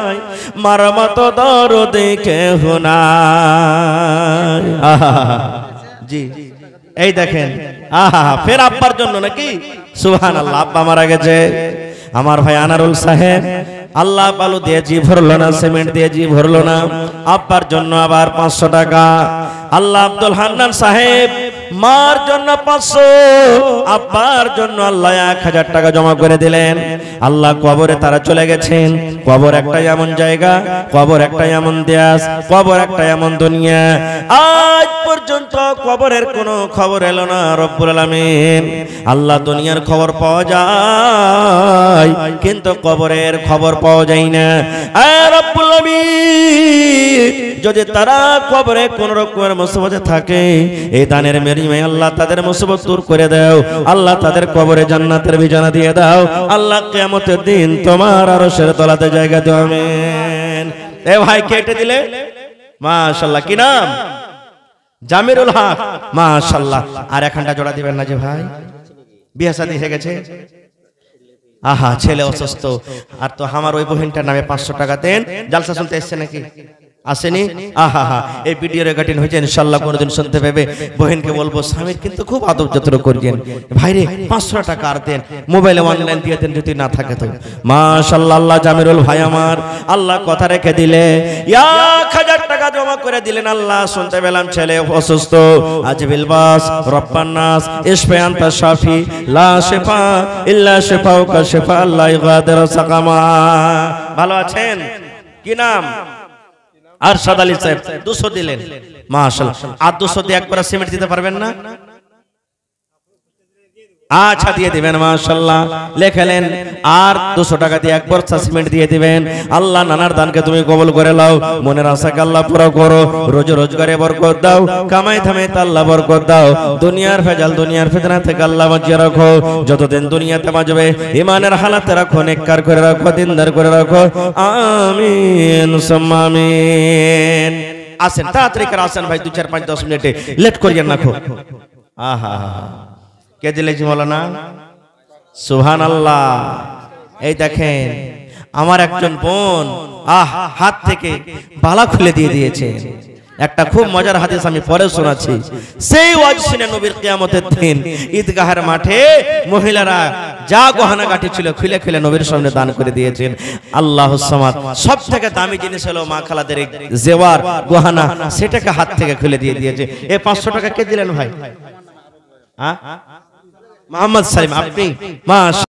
মার মতো দরদে কেহ নাই। জি, এই দেখেন, আহা, ফের আব্বার জন্য নাকি? সুবহানাল্লাহ, আব্বা মারা গেছে। আমার ভাই আনারুল সাহেব, আল্লাহ বালু দিয়ে জি ভরলো না, সিমেন্ট দিয়ে জি ভরলো না, আব্বার জন্য আবার 500 টাকা। আল্লাহ আব্দুল হান্নান সাহেব মার জন্য 500, আব্বার জন্য আল্লাহ 1000 টাকা জমা করে দিলেন। আল্লাহ কবরে তারা চলে গেছেন। কবর একটা এমন জায়গা, কবর একটা এমন দেশ, কবর একটা এমন দুনিয়া। আজ পর্যন্ত কবরের কোনো খবর এলো না রব্বুল আলামিন। আল্লাহ দুনিয়ার খবর পাওয়া যায়, কিন্তু কবরের খবর পাওয়া যায় না। রব্বুল আলামিন যদি তারা কবরে কোন রকমের মুসিবতে থাকে, এই দানের মেরিমে আল্লাহ তাদের মুসিবত দূর করে দাও। আল্লাহ তাদের কবরে জান্নাতের বিছানা দিয়ে দাও। আল্লাহ কিয়ামতের দিন তোমার আরশের তলাতে জায়গা দাও। আমিন। এ ভাই কেটে দিলে, মাশাআল্লাহ। কি নাম? জামিরুল হক, মাশাআল্লাহ। আর এখানটা জোড়া দিবেন না যে ভাই? বিয়ে শাদী হয়ে গেছে? আহা, ছেলে অসুস্থ। আর তো আমার ওই বহিনটার নামে 500 টাকা দেন। জালসা শুনতে এসছে নাকি? আসেনি? আহা হা, এই ভিডিও রেকর্ডিং হয়েছে, ইনশাআল্লাহ কোনদিন শুনতে পাবে। বহিনকে বলবো স্বামীর কিন্তু খুব আদব যত্ন করবেন। ভাইরে 500 টাকা আর দেন, মোবাইলে অনলাইন দিয়ে দেন যদি না থাকে তো। মাশাআল্লাহ, আল্লাহ জামিরুল ভাই আমার আল্লাহ কথা রেখে দিলে 1000 টাকা জমা করে দিলেন। আল্লাহ শুনতে পেলাম ছেলে অসুস্থ। আজবিল বাস রব্বান নাস ইশফি আনতা শাফি লা শিফা ইল্লা শিফাউকা শিফা আল্লাহ ইগাদির সাকামা। ভালো আছেন? কি নাম? আরশাদ আলী সাহেব 200 দিলেন। মাশাআল্লাহ। আর 200 দিয়ে একবার সিমেন্ট দিতে পারবেন না? আচ্ছা, দিয়ে দিবেন। মাশাআল্লাহ, লেখলেন। আর 200 টাকা দিয়ে এক বস্তা সিমেন্ট দিয়ে দিবেন। আল্লাহ নানার দানকে তুমি কবুল করে নাও। মনের আশাকে আল্লাহ পুরো করো। রোজ রোজগারে বরকত দাও, কামাই ধামাইতে আল্লাহ বরকত দাও। দুনিয়ার ভেজাল, দুনিয়ার ফিতনা থেকে আল্লাহ বাঁচিয়ে রাখো। যতদিন দুনিয়াতে বাঁচবে ইমানের হালাতে রাখো, নেককার করে রাখো, দিনদার করে রাখো। আমিন সুম্মা আমিন। আসেন, তাড়াতাড়ি করে আসেন ভাই, 2 4 5 10 মিনিটে লেট করিয়েন না। আহা, কে দিলেছি মৌলানা? সুবহানাল্লাহ। এই দেখেন আমার একজন বোন হাত থেকে বালা খুলে দিয়ে দিয়েছে। একটা খুব মজার হাদিস আমি পরে শোনাচ্ছি। সেই ওয়াজ শুনে নবীর কিয়ামতের দিন ঈদগাহের মাঠে মহিলারা যা গহনা গাঁটি ছিল খুলে খুলে নবীর সামনে দান করে দিয়েছেন। আল্লাহুস সামাদ। সব থেকে দামি জিনিস হলো মা খালাদের জেওয়ার গহনা, সেটাকে হাত থেকে খুলে দিয়ে দিয়েছে। এই 500 টাকা কে দিলেন ভাই? মোহাম্মদ সালিম, আপনি?